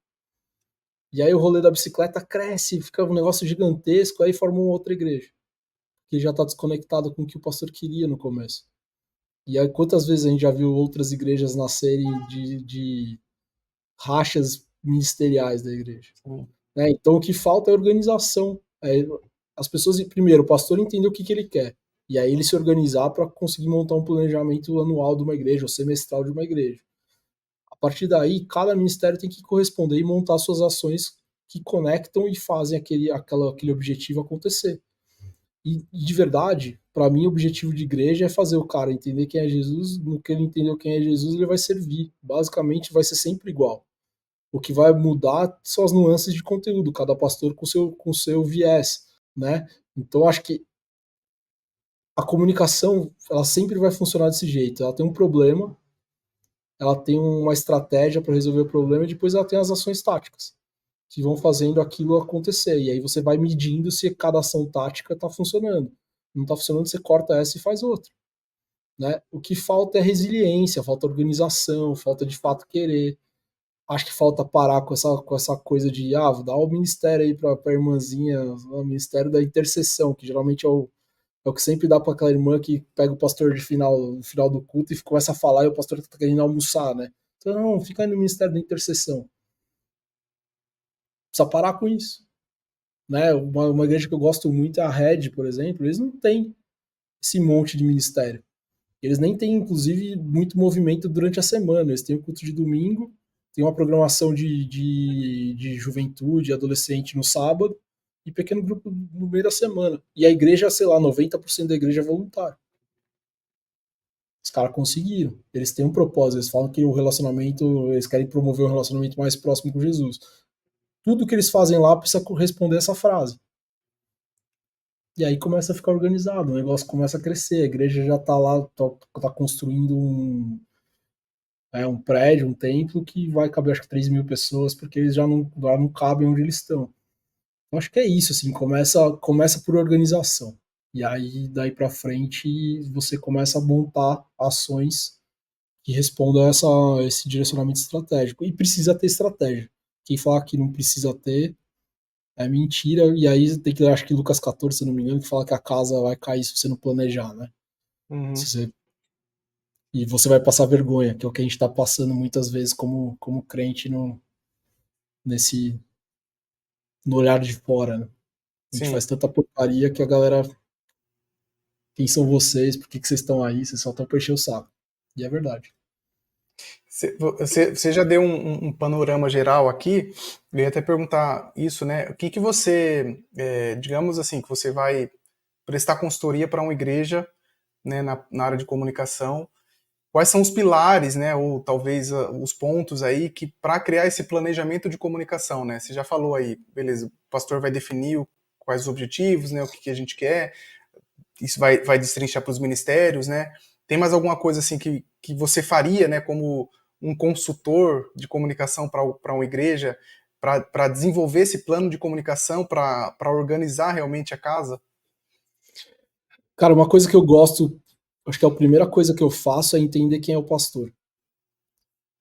E aí o rolê da bicicleta cresce, fica um negócio gigantesco, aí forma uma outra igreja, que já tá desconectado com o que o pastor queria no começo. E aí quantas vezes a gente já viu outras igrejas nascerem de rachas ministeriais da igreja? Né? Então o que falta é organização. As pessoas, primeiro, o pastor entender o que ele quer. E aí ele se organizar para conseguir montar um planejamento anual de uma igreja, ou semestral de uma igreja. A partir daí, cada ministério tem que corresponder e montar suas ações que conectam e fazem aquele objetivo acontecer. E de verdade, para mim, o objetivo de igreja é fazer o cara entender quem é Jesus. No que ele entendeu quem é Jesus, ele vai servir. Basicamente, vai ser sempre igual. O que vai mudar são as nuances de conteúdo, cada pastor com seu viés, né? Então, acho que a comunicação, ela sempre vai funcionar desse jeito. Ela tem um problema, ela tem uma estratégia para resolver o problema e depois ela tem as ações táticas que vão fazendo aquilo acontecer. E aí você vai medindo se cada ação tática está funcionando. Não está funcionando, você corta essa e faz outra. Né? O que falta é resiliência, falta organização, falta de fato querer. Acho que falta parar com essa coisa de, vou dar o ministério aí para a irmãzinha, o ministério da intercessão, que geralmente é o que sempre dá para aquela irmã que pega o pastor no final do culto e começa a falar e o pastor tá querendo almoçar, né? Então, não, fica aí no ministério da intercessão. Precisa parar com isso. Né? Uma igreja que eu gosto muito é a Red, por exemplo, eles não têm esse monte de ministério. Eles nem têm, inclusive, muito movimento durante a semana. Eles têm o culto de domingo, tem uma programação de juventude, adolescente no sábado, e pequeno grupo no meio da semana. E a igreja, sei lá, 90% da igreja é voluntária. Os caras conseguiram. Eles têm um propósito. Eles falam que o relacionamento, eles querem promover um relacionamento mais próximo com Jesus. Tudo que eles fazem lá precisa corresponder a essa frase. E aí começa a ficar organizado, o negócio começa a crescer, a igreja já está lá, tá construindo um prédio, um templo que vai caber acho que 3 mil pessoas, porque eles já não cabem onde eles estão. Então, acho que é isso, assim, começa por organização. E aí, daí para frente, você começa a montar ações que respondam a esse direcionamento estratégico. E precisa ter estratégia. Quem falar que não precisa ter, é mentira. E aí tem que ler, acho que Lucas 14, se não me engano, que fala que a casa vai cair se você não planejar, né? Uhum. E você vai passar vergonha, que é o que a gente está passando muitas vezes como crente no olhar de fora, né? A gente Sim. faz tanta porcaria que a galera. Quem são vocês? Por que vocês estão aí? Vocês só estão pra encher o saco. E é verdade. Você já deu um panorama geral aqui. Eu ia até perguntar isso, né? O que você, digamos assim, que você vai prestar consultoria para uma igreja, né, na área de comunicação. Quais são os pilares, né, ou talvez os pontos aí que para criar esse planejamento de comunicação, né? Você já falou aí, beleza? O pastor vai definir quais os objetivos, né? O que a gente quer. Isso vai destrinchar para os ministérios, né? Tem mais alguma coisa assim que você faria, né, como um consultor de comunicação para uma igreja, para desenvolver esse plano de comunicação, para organizar realmente a casa? Cara, uma coisa que eu gosto, acho que a primeira coisa que eu faço é entender quem é o pastor.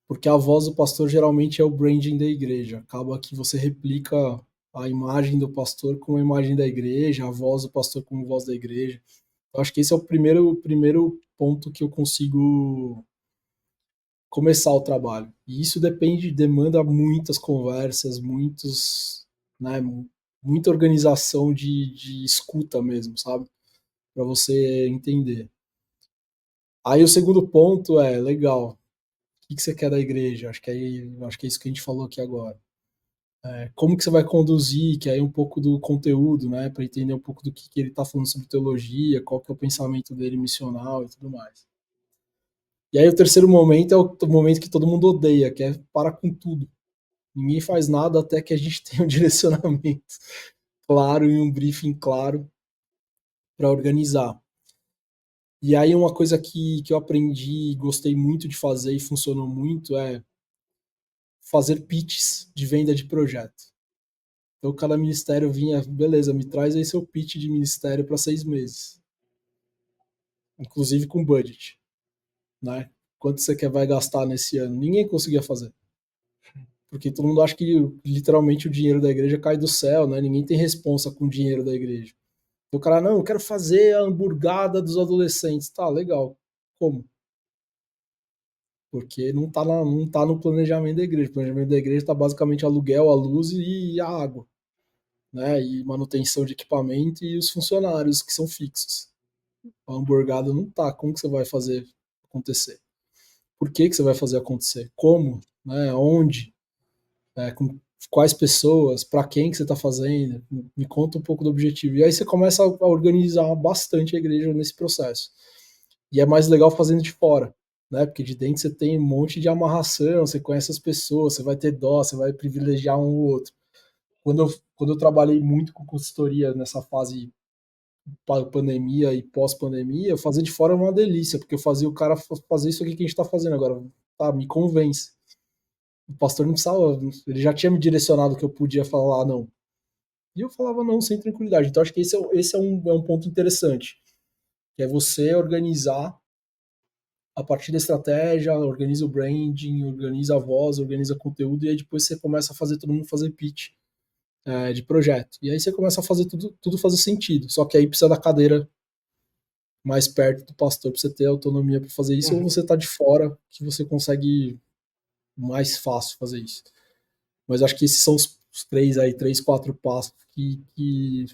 Porque a voz do pastor geralmente é o branding da igreja. Acaba que você replica a imagem do pastor com a imagem da igreja, a voz do pastor com a voz da igreja. Eu acho que esse é o primeiro ponto que eu consigo começar o trabalho. E isso demanda muitas conversas, né, muita organização de escuta mesmo, sabe? Para você entender. Aí o segundo ponto é, legal, que você quer da igreja? Acho que é isso que a gente falou aqui agora. Como que você vai conduzir, que aí é um pouco do conteúdo, né, para entender um pouco do que ele está falando sobre teologia, qual que é o pensamento dele missional e tudo mais. E aí o terceiro momento é o momento que todo mundo odeia, que é para com tudo. Ninguém faz nada até que a gente tenha um direcionamento claro e um briefing claro para organizar. E aí uma coisa que eu aprendi, gostei muito de fazer e funcionou muito é fazer pitches de venda de projeto. Então cada ministério vinha, beleza, me traz aí seu pitch de ministério para 6 meses, inclusive com budget, né? Quanto você vai gastar nesse ano? Ninguém conseguia fazer, porque todo mundo acha que literalmente o dinheiro da igreja cai do céu, né? Ninguém tem responsa com o dinheiro da igreja. Então o cara, não, eu quero fazer a hamburgada dos adolescentes. Tá, legal. Como? Porque não tá no planejamento da igreja. O planejamento da igreja está basicamente aluguel, a luz e a água, né? E manutenção de equipamento e os funcionários que são fixos. A hamburgada não tá. Como que você vai fazer acontecer? Por que você vai fazer acontecer? Como? Né? Onde? Com quais pessoas? Para quem que você está fazendo? Me conta um pouco do objetivo. E aí você começa a organizar bastante a igreja nesse processo. E é mais legal fazendo de fora, né? Porque de dentro você tem um monte de amarração, você conhece as pessoas, você vai ter dó, você vai privilegiar um ou outro. Quando eu trabalhei muito com consultoria nessa fase pandemia e pós-pandemia, fazer de fora é uma delícia, porque eu fazia o cara fazer isso aqui que a gente está fazendo agora. Tá, me convence. O pastor não precisava, ele já tinha me direcionado que eu podia falar não. E eu falava não sem tranquilidade. Então acho que esse é um ponto interessante, que é você organizar a partir da estratégia, organiza o branding, organiza a voz, organiza conteúdo, e aí depois você começa a fazer todo mundo fazer pitch de projeto. E aí você começa a fazer tudo fazer sentido. Só que aí precisa da cadeira mais perto do pastor para você ter autonomia para fazer isso, ou você tá de fora que você consegue mais fácil fazer isso. Mas acho que esses são os três, quatro passos que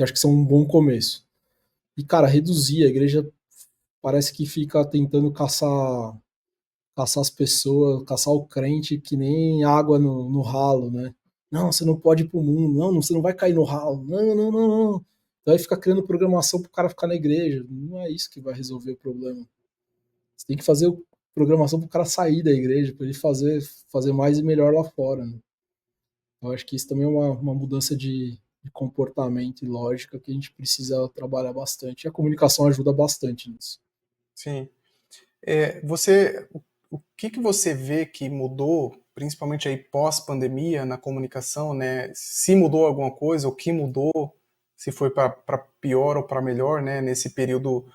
acho que são um bom começo. E, cara, reduzir a igreja parece que fica tentando caçar as pessoas, caçar o crente que nem água no ralo, né? Não, você não pode ir pro mundo, não, você não vai cair no ralo, não. Então aí fica criando programação pro cara ficar na igreja. Não é isso que vai resolver o problema. Você tem que fazer programação pro cara sair da igreja, para ele fazer mais e melhor lá fora, né? Eu acho que isso também é uma mudança de comportamento e lógica que a gente precisa trabalhar bastante. E a comunicação ajuda bastante nisso. Sim. O que você vê que mudou, principalmente aí pós-pandemia, na comunicação, né? Se mudou alguma coisa, o que mudou, se foi para pior ou para melhor, né? Nesse período,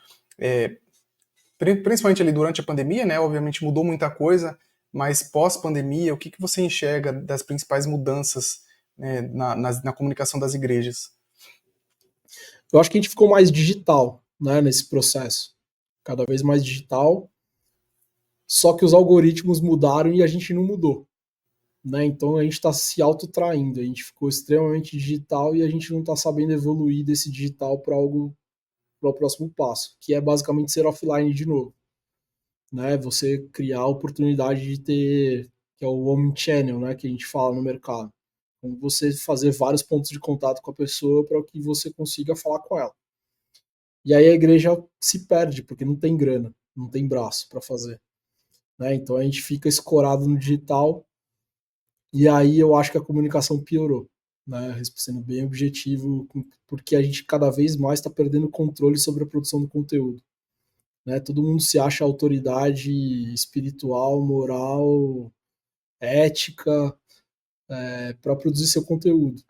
principalmente ali durante a pandemia, né? Obviamente mudou muita coisa, mas pós-pandemia, o que você enxerga das principais mudanças, né, na comunicação das igrejas? Eu acho que a gente ficou mais digital, né, nesse processo. Cada vez mais digital. Só que os algoritmos mudaram e a gente não mudou, né? Então a gente está se autotraindo. A gente ficou extremamente digital e a gente não está sabendo evoluir desse digital para o próximo passo, que é basicamente ser offline de novo, né? Você criar a oportunidade de ter, que é o omnichannel, né, que a gente fala no mercado. Então, você fazer vários pontos de contato com a pessoa para que você consiga falar com ela. E aí a igreja se perde, porque não tem grana, não tem braço para fazer, né? Então a gente fica escorado no digital e aí eu acho que a comunicação piorou, né? Sendo bem objetivo, porque a gente cada vez mais está perdendo controle sobre a produção do conteúdo, né? Todo mundo se acha autoridade espiritual, moral, ética, para produzir seu conteúdo.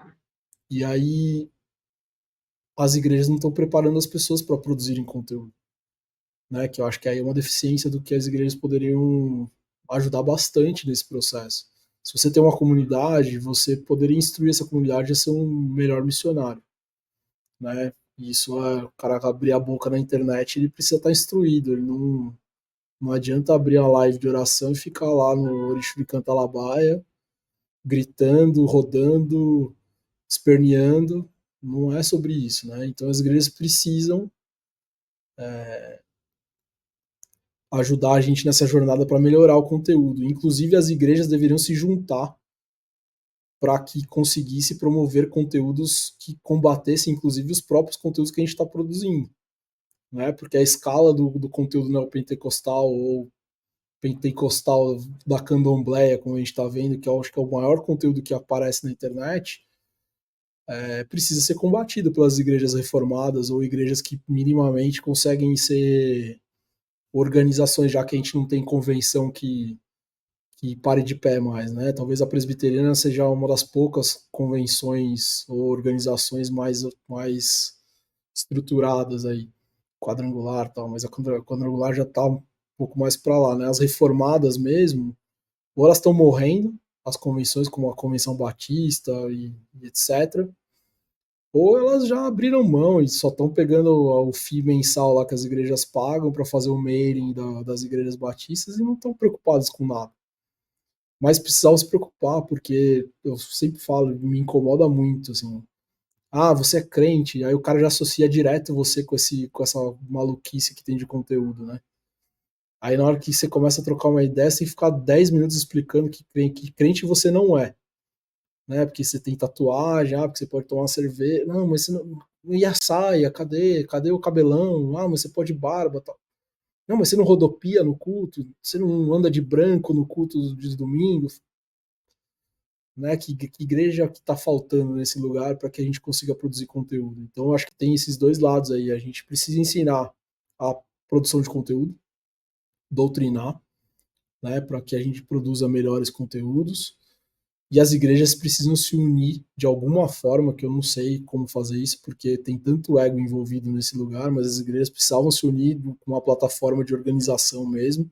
E aí as igrejas não estão preparando as pessoas para produzirem conteúdo, né? Que eu acho que aí é uma deficiência do que as igrejas poderiam ajudar bastante nesse processo. Se você tem uma comunidade, você poderia instruir essa comunidade a ser um melhor missionário, né? E isso é, o cara abrir a boca na internet, ele precisa estar instruído, ele não adianta abrir a live de oração e ficar lá no Orixo de Cantalabaia, gritando, rodando, esperneando. Não é sobre isso, né? Então as igrejas precisam ajudar a gente nessa jornada para melhorar o conteúdo. Inclusive, as igrejas deveriam se juntar para que conseguisse promover conteúdos que combatessem, inclusive, os próprios conteúdos que a gente está produzindo. Né? Porque a escala do conteúdo neopentecostal ou pentecostal da candomblé, como a gente está vendo, que eu acho que é o maior conteúdo que aparece na internet, precisa ser combatido pelas igrejas reformadas ou igrejas que minimamente conseguem ser organizações, já que a gente não tem convenção que pare de pé mais, né? Talvez a presbiteriana seja uma das poucas convenções ou organizações mais estruturadas aí, quadrangular e tal, mas a quadrangular já está um pouco mais para lá, né? As reformadas mesmo, ou elas estão morrendo, as convenções como a Convenção Batista e etc., ou elas já abriram mão e só estão pegando o FII mensal lá que as igrejas pagam para fazer o mailing das igrejas batistas e não estão preocupadas com nada. Mas precisavam se preocupar, porque eu sempre falo, me incomoda muito, assim. Ah, você é crente, aí o cara já associa direto você com essa maluquice que tem de conteúdo, né? Aí na hora que você começa a trocar uma ideia, você tem que ficar 10 minutos explicando que crente você não é, né? Porque você tem tatuagem, porque você pode tomar uma cerveja. Não, mas você não. E a saia? Cadê o cabelão? Ah, mas você pode barba, tal. Não, mas você não rodopia no culto? Você não anda de branco no culto de domingo? Né? Que igreja que está faltando nesse lugar para que a gente consiga produzir conteúdo? Então, eu acho que tem esses dois lados aí. A gente precisa ensinar a produção de conteúdo, doutrinar, né? Para que a gente produza melhores conteúdos. E as igrejas precisam se unir de alguma forma, que eu não sei como fazer isso, porque tem tanto ego envolvido nesse lugar, mas as igrejas precisavam se unir com uma plataforma de organização mesmo,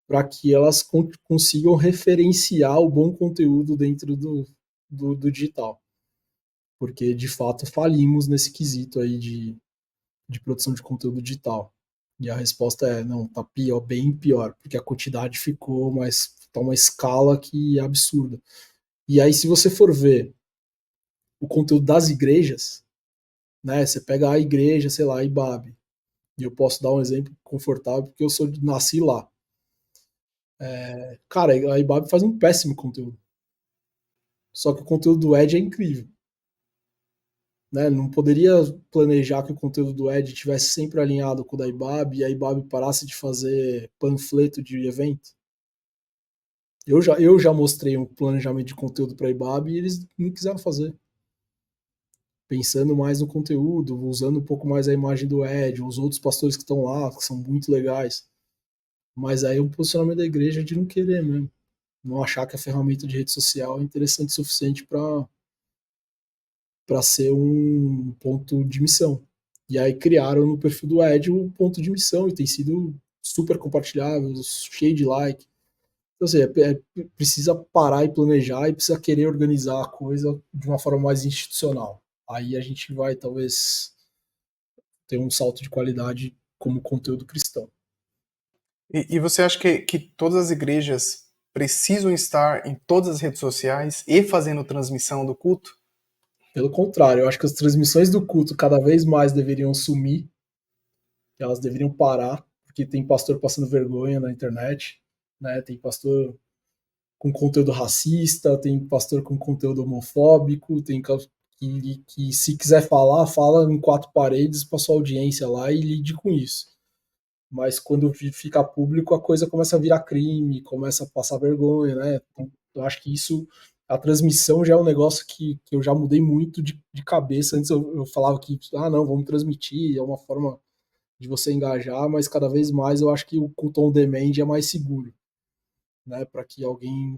para que elas consigam referenciar o bom conteúdo dentro do digital. Porque, de fato, falimos nesse quesito aí de produção de conteúdo digital. E a resposta é, não, tá pior, bem pior, porque a quantidade ficou, mas tá uma escala que é absurda. E aí, se você for ver o conteúdo das igrejas, né? Você pega a igreja, sei lá, a IBAB, e eu posso dar um exemplo confortável porque nasci lá. Cara, a IBAB faz um péssimo conteúdo. Só que o conteúdo do Ed é incrível. Né? Não poderia planejar que o conteúdo do Ed tivesse sempre alinhado com o da IBAB e a IBAB parasse de fazer panfleto de evento. Eu já mostrei um planejamento de conteúdo para a IBAB e eles não quiseram fazer. Pensando mais no conteúdo, usando um pouco mais a imagem do Ed, os outros pastores que estão lá, que são muito legais. Mas aí é um posicionamento da igreja de não querer mesmo. Não achar que a ferramenta de rede social é interessante o suficiente para ser um ponto de missão. E aí criaram no perfil do Ed um ponto de missão e tem sido super compartilhável, cheio de like. Então, assim, precisa parar e planejar e precisa querer organizar a coisa de uma forma mais institucional. Aí a gente vai, talvez, ter um salto de qualidade como conteúdo cristão. E você acha que todas as igrejas precisam estar em todas as redes sociais e fazendo transmissão do culto? Pelo contrário, eu acho que as transmissões do culto cada vez mais deveriam sumir, elas deveriam parar, porque tem pastor passando vergonha na internet, né? Tem pastor com conteúdo racista, tem pastor com conteúdo homofóbico, tem que se quiser falar, fala em quatro paredes para sua audiência lá e lide com isso. Mas quando fica público, a coisa começa a virar crime, começa a passar vergonha, né? Então, eu acho que isso, a transmissão já é um negócio que eu já mudei muito de cabeça. Antes eu falava que, não, vamos transmitir, é uma forma de você engajar, mas cada vez mais eu acho que o culto on demand é mais seguro, né? Para que alguém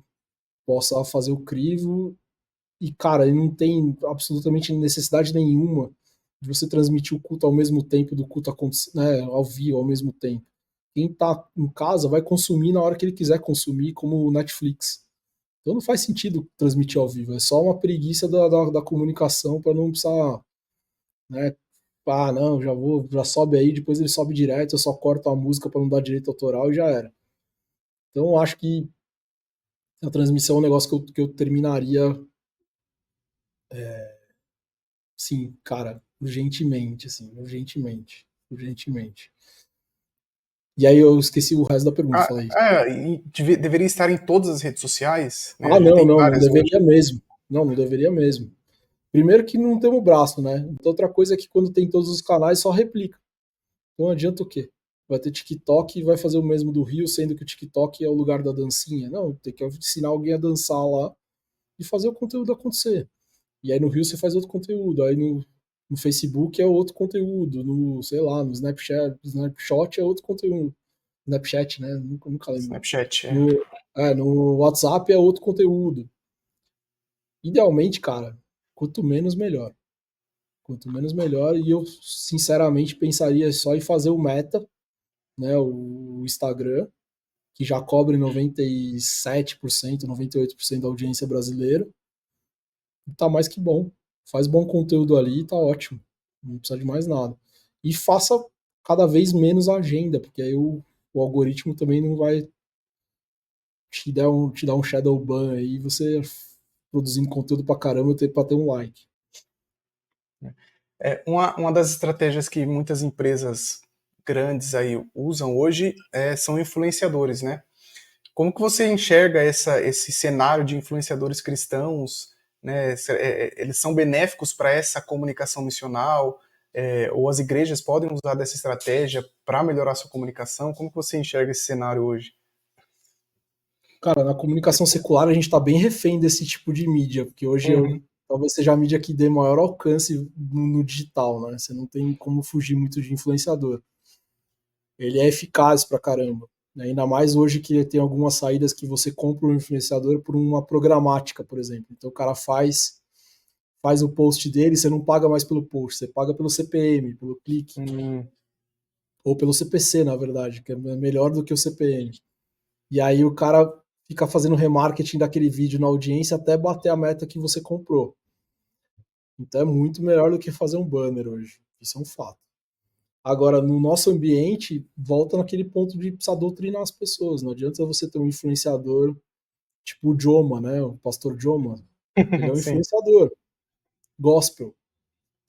possa fazer o crivo e, cara, ele não tem absolutamente necessidade nenhuma de você transmitir o culto ao mesmo tempo do culto acontecer, né, ao vivo, ao mesmo tempo. Quem tá em casa vai consumir na hora que ele quiser consumir, como o Netflix. Então não faz sentido transmitir ao vivo, é só uma preguiça da comunicação para não precisar, né, não, já sobe aí, depois ele sobe direto, eu só corto a música para não dar direito autoral e já era. Então eu acho que a transmissão é um negócio que eu terminaria, sim, cara, urgentemente, assim, urgentemente. E aí eu esqueci o resto da pergunta, falei isso. E deveria estar em todas as redes sociais, né? A Ah, gente não, tem não, não várias hoje. deveria mesmo. Não, não deveria mesmo. Primeiro que não temos braço, né? Então, outra coisa é que quando tem todos os canais, só replica. Então adianta o quê? Vai ter TikTok e vai fazer o mesmo do Rio, sendo que o TikTok é o lugar da dancinha. Não, tem que ensinar alguém a dançar lá e fazer o conteúdo acontecer. E aí no Rio você faz outro conteúdo, aí no Facebook é outro conteúdo, no, sei lá, no Snapchat é outro conteúdo. Snapchat, né? Nunca lembro. Snapchat, No WhatsApp é outro conteúdo. Idealmente, cara, quanto menos melhor. Quanto menos melhor, e eu sinceramente pensaria só em fazer o Meta, né, o Instagram, que já cobre 97%, 98% da audiência brasileira. E tá mais que bom. Faz bom conteúdo ali e tá ótimo. Não precisa de mais nada. E faça cada vez menos agenda, porque aí o algoritmo também não vai te dar um shadow ban aí, você produzindo conteúdo pra caramba pra ter um like. Uma das estratégias que muitas empresas grandes aí usam hoje são influenciadores, né? Como que você enxerga esse cenário de influenciadores cristãos, né? Eles são benéficos para essa comunicação missional? Ou as igrejas podem usar dessa estratégia para melhorar sua comunicação? Como que você enxerga esse cenário hoje? Cara, na comunicação secular a gente está bem refém desse tipo de mídia, porque hoje Uhum. talvez seja a mídia que dê maior alcance no digital, né? Você não tem como fugir muito de influenciador. Ele é eficaz pra caramba, né? Ainda mais hoje que tem algumas saídas que você compra um influenciador por uma programática, por exemplo. Então o cara faz o post dele, você não paga mais pelo post, você paga pelo CPM, pelo clique, Hum, ou pelo CPC, na verdade, que é melhor do que o CPM. E aí o cara fica fazendo remarketing daquele vídeo na audiência até bater a meta que você comprou. Então é muito melhor do que fazer um banner hoje. Isso é um fato. Agora, no nosso ambiente, volta naquele ponto de precisar doutrinar as pessoas. Não adianta você ter um influenciador tipo o Joma, né? O pastor Joma. Ele é um sim. influenciador gospel.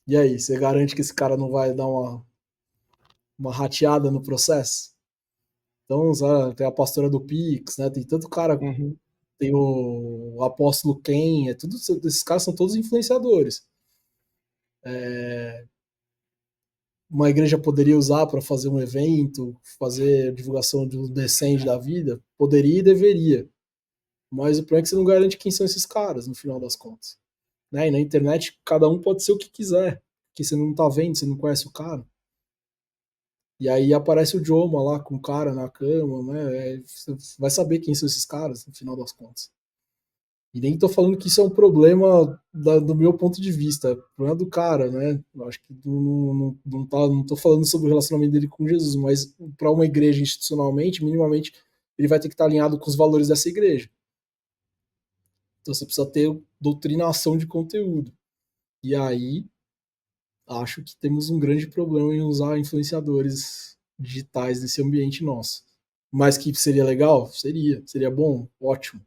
E aí, você garante que esse cara não vai dar uma rateada no processo? Então, sabe, tem a pastora do Pix, né? Tem tanto cara, Uhum. tem o apóstolo Ken, esses caras são todos influenciadores. Uma igreja poderia usar para fazer um evento, fazer divulgação de um descende da vida? Poderia e deveria. Mas o problema é que você não garante quem são esses caras, no final das contas. Né? E na internet, cada um pode ser o que quiser, porque você não tá vendo, você não conhece o cara. E aí aparece o Joma lá com o cara na cama, né? Você vai saber quem são esses caras, no final das contas. E nem tô falando que isso é um problema do meu ponto de vista, é um problema do cara, né? Eu acho que não tô falando sobre o relacionamento dele com Jesus, mas para uma igreja institucionalmente, minimamente, ele vai ter que estar alinhado com os valores dessa igreja. Então você precisa ter doutrinação de conteúdo. E aí, acho que temos um grande problema em usar influenciadores digitais nesse ambiente nosso. Mas que seria legal? Seria bom? Ótimo.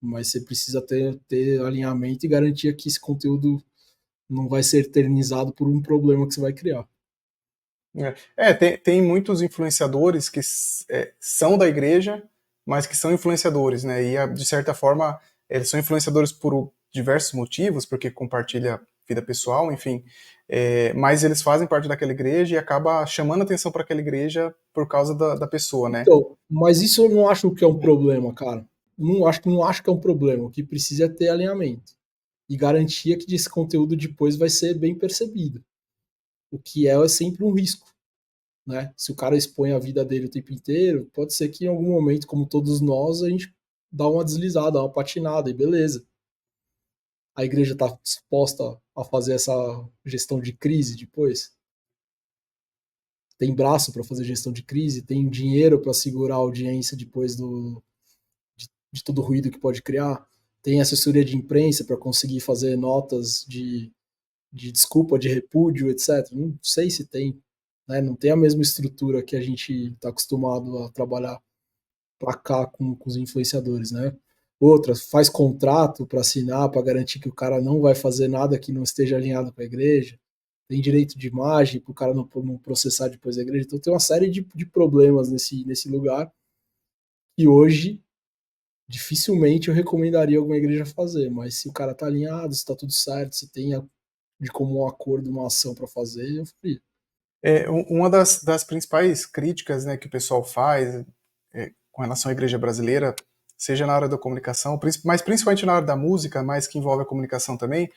Mas você precisa ter alinhamento e garantia que esse conteúdo não vai ser eternizado por um problema que você vai criar. Tem muitos influenciadores que são da igreja, mas que são influenciadores, né? E de certa forma eles são influenciadores por diversos motivos, porque compartilha vida pessoal, enfim. Mas eles fazem parte daquela igreja e acaba chamando atenção para aquela igreja por causa da pessoa, né? Então, mas isso eu não acho que é um problema, cara. Não acho que é um problema. O que precisa é ter alinhamento e garantia que esse conteúdo depois vai ser bem percebido. O que é sempre um risco, né? Se o cara expõe a vida dele o tempo inteiro, pode ser que em algum momento, como todos nós, a gente dá uma deslizada, uma patinada e beleza. A igreja está disposta a fazer essa gestão de crise depois? Tem braço para fazer gestão de crise? Tem dinheiro para segurar a audiência depois de todo o ruído que pode criar? Tem assessoria de imprensa para conseguir fazer notas de desculpa, de repúdio, etc. Não sei se tem. Né? Não tem a mesma estrutura que a gente está acostumado a trabalhar para cá com os influenciadores, né? Outras, faz contrato para assinar, para garantir que o cara não vai fazer nada que não esteja alinhado com a igreja. tem direito de imagem para o cara não processar depois a igreja. Então tem uma série de problemas nesse lugar que hoje dificilmente eu recomendaria alguma igreja fazer, mas se o cara tá alinhado, se tá tudo certo, se tem de comum acordo uma ação para fazer, eu faria. Uma das principais críticas, né, que o pessoal faz com relação à igreja brasileira, seja na área da comunicação, mas principalmente na área da música, mas que envolve a comunicação também,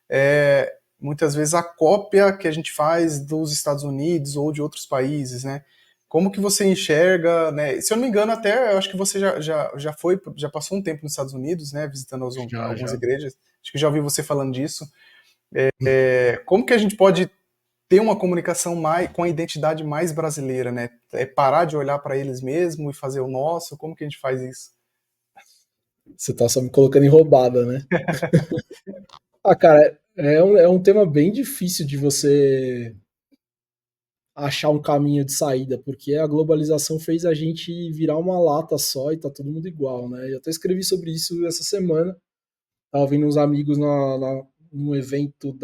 é muitas vezes a cópia que a gente faz dos Estados Unidos ou de outros países, né? Como que você enxerga, né? Se eu não me engano, até eu acho que você já passou um tempo nos Estados Unidos, né? Visitando algumas Já. igrejas. Acho que já ouvi você falando disso. Como que a gente pode ter uma comunicação mais com a identidade mais brasileira, né? Parar de olhar para eles mesmo e fazer o nosso. Como que a gente faz isso? Você tá só me colocando em roubada, né? Ah, cara, é um tema bem difícil de você achar um caminho de saída, porque a globalização fez a gente virar uma lata só e tá todo mundo igual, né? Eu até escrevi sobre isso essa semana. Tava vendo uns amigos num evento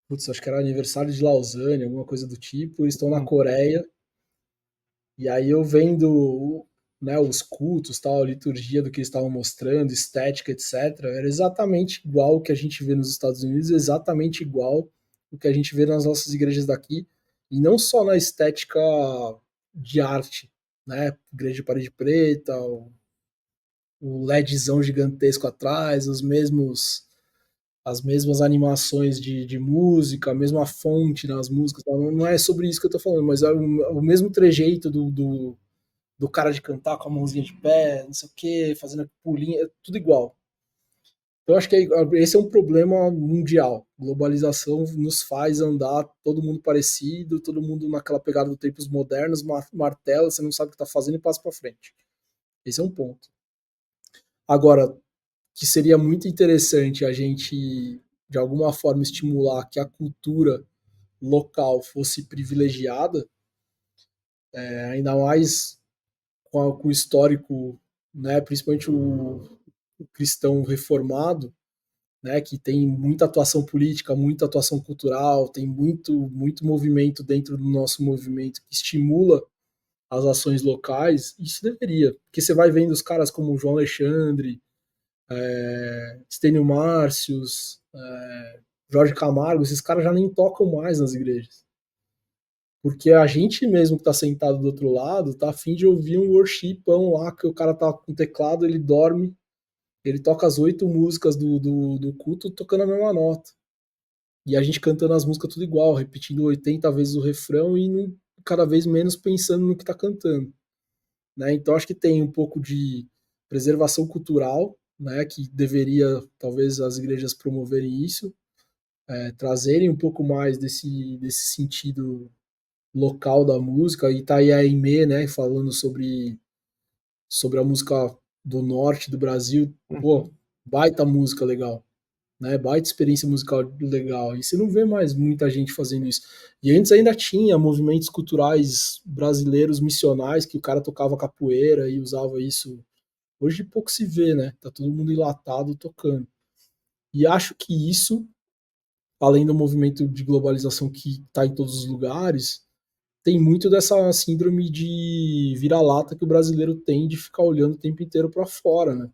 Putz, acho que era aniversário de Lausanne, alguma coisa do tipo. Eles estão na Coreia. E aí eu vendo, né, os cultos, tal, a liturgia do que eles estavam mostrando, estética, etc. Era exatamente igual o que a gente vê nos Estados Unidos, exatamente igual o que a gente vê nas nossas igrejas daqui. E não só na estética de arte, né? Igreja de parede preta, o LEDzão gigantesco atrás, as mesmas animações de música, a mesma fonte nas músicas. Não é sobre isso que eu tô falando, mas é o mesmo trejeito do cara de cantar com a mãozinha de pé, não sei o que, fazendo pulinho, é tudo igual. Então, eu acho que esse é um problema mundial. Globalização nos faz andar todo mundo parecido, todo mundo naquela pegada dos tempos modernos, martela, você não sabe o que está fazendo e passa para frente. Esse é um ponto. Agora, que seria muito interessante a gente, de alguma forma, estimular que a cultura local fosse privilegiada, ainda mais com o histórico, né, principalmente o cristão reformado, né, que tem muita atuação política, muita atuação cultural, tem muito movimento dentro do nosso movimento que estimula as ações locais, isso deveria. Porque você vai vendo os caras como o João Alexandre, Stênio Márcios, Jorge Camargo, esses caras já nem tocam mais nas igrejas. Porque a gente mesmo que tá sentado do outro lado tá afim de ouvir um worshipão lá, que o cara tá com o teclado, ele dorme, ele toca as 8 músicas do culto tocando a mesma nota. E a gente cantando as músicas tudo igual, repetindo 80 vezes o refrão e cada vez menos pensando no que tá cantando. Né? Então acho que tem um pouco de preservação cultural, né, que deveria talvez as igrejas promoverem isso, trazerem um pouco mais desse sentido local da música. E tá aí a Aimee, né, falando sobre a música do norte do Brasil. Pô, baita música legal, né? Baita experiência musical legal. E você não vê mais muita gente fazendo isso. E antes ainda tinha movimentos culturais brasileiros missionais que o cara tocava capoeira e usava isso. Hoje pouco se vê, né? Tá todo mundo enlatado tocando. E acho que isso, além do movimento de globalização que está em todos os lugares, tem muito dessa síndrome de vira-lata que o brasileiro tem de ficar olhando o tempo inteiro para fora, né?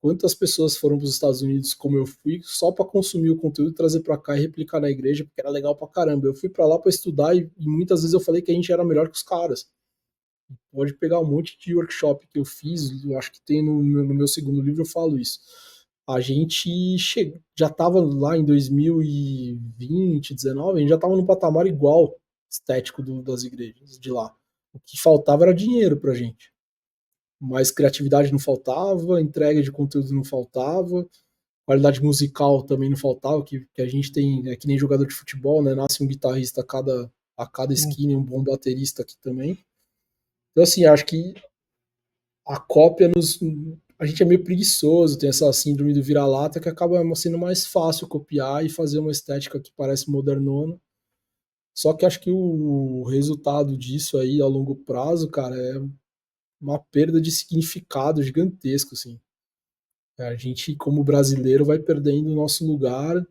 Quantas pessoas foram para os Estados Unidos, como eu fui, só para consumir o conteúdo, trazer para cá e replicar na igreja, porque era legal pra caramba. Eu fui para lá para estudar e muitas vezes eu falei que a gente era melhor que os caras. Pode pegar um monte de workshop que eu fiz, eu acho que tem no meu segundo livro eu falo isso. A gente já estava lá em 2020, 19, a gente já estava num patamar igual estético das igrejas de lá. O que faltava era dinheiro pra gente. Mas criatividade não faltava, entrega de conteúdo não faltava, qualidade musical também não faltava, que a gente tem, é que nem jogador de futebol, né? Nasce um guitarrista a cada esquina, um bom baterista aqui também. Então, assim, acho que a cópia nos. A gente é meio preguiçoso, tem essa síndrome do vira-lata que acaba sendo mais fácil copiar e fazer uma estética que parece modernona. Só que acho que o resultado disso aí a longo prazo, cara, é uma perda de significado gigantesco, assim. A gente, como brasileiro, vai perdendo o nosso lugar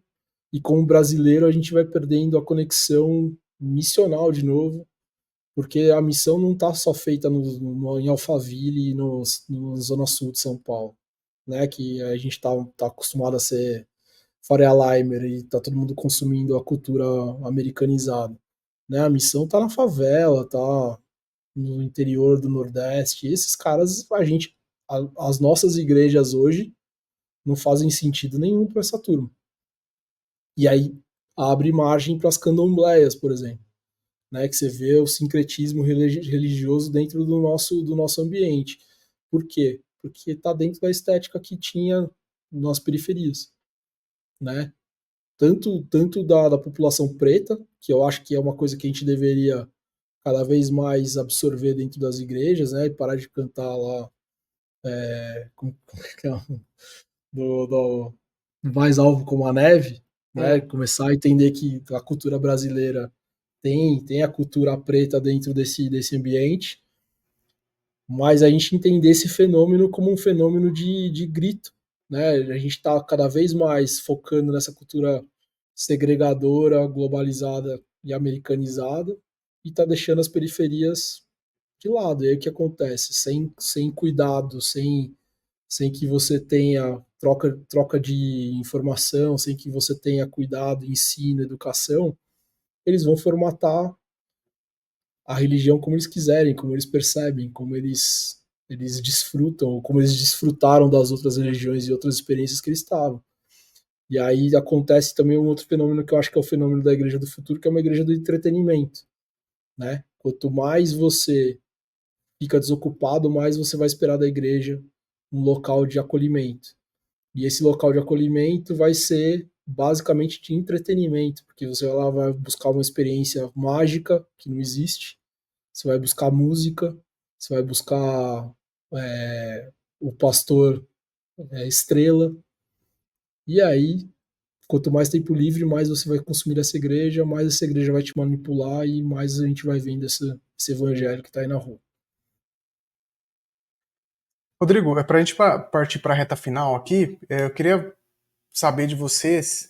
e como brasileiro a gente vai perdendo a conexão missional de novo, porque a missão não está só feita em Alphaville e no Zona Sul de São Paulo, né? Que a gente tá acostumado a ser Faria Limer e tá todo mundo consumindo a cultura americanizada, né? A missão tá na favela, tá no interior do Nordeste. E esses caras, as nossas igrejas hoje não fazem sentido nenhum para essa turma. E aí abre margem para as candombleias, por exemplo, né, que você vê o sincretismo religioso dentro do nosso ambiente. Por quê? Porque está dentro da estética que tinha nas periferias, né? Tanto da população preta, que eu acho que é uma coisa que a gente deveria cada vez mais absorver dentro das igrejas, né? E parar de cantar lá como é que é? Do mais alvo como a neve, né? Começar a entender que a cultura brasileira tem a cultura preta dentro desse ambiente, mas a gente entender esse fenômeno como um fenômeno de grito, né? A gente está cada vez mais focando nessa cultura segregadora, globalizada e americanizada, e está deixando as periferias de lado. E aí o que acontece? Sem cuidado, sem que você tenha troca de informação, sem que você tenha cuidado, ensino, educação, eles vão formatar a religião como eles quiserem, como eles percebem, como eles desfrutam, como eles desfrutaram das outras religiões e outras experiências que eles estavam. E aí acontece também um outro fenômeno que eu acho que é o fenômeno da igreja do futuro, que é uma igreja do entretenimento, né? Quanto mais você fica desocupado, mais você vai esperar da igreja um local de acolhimento. E esse local de acolhimento vai ser basicamente de entretenimento, porque você lá vai buscar uma experiência mágica que não existe, você vai buscar música, você vai buscar o pastor estrela, e aí, quanto mais tempo livre, mais você vai consumir essa igreja, mais essa igreja vai te manipular e mais a gente vai vendo esse evangelho que está aí na rua. Rodrigo, para a gente partir para a reta final aqui, eu queria saber de vocês.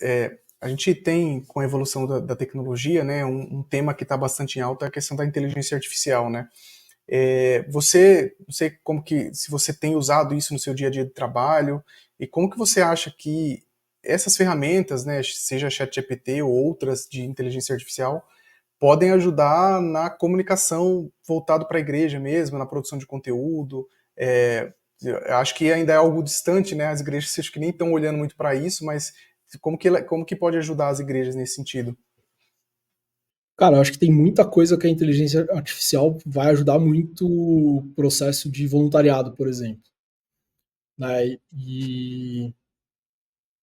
A gente tem, com a evolução da tecnologia, né, um tema que está bastante em alta, é a questão da inteligência artificial, né? Você, não sei como que, se você tem usado isso no seu dia a dia de trabalho, e como que você acha que essas ferramentas, né, seja ChatGPT ou outras de inteligência artificial, podem ajudar na comunicação voltado para a igreja mesmo, na produção de conteúdo. Eu acho que ainda é algo distante, né? As igrejas acho que nem estão olhando muito para isso, mas como que pode ajudar as igrejas nesse sentido? Cara, eu acho que tem muita coisa que a inteligência artificial vai ajudar muito o processo de voluntariado, por exemplo, né? E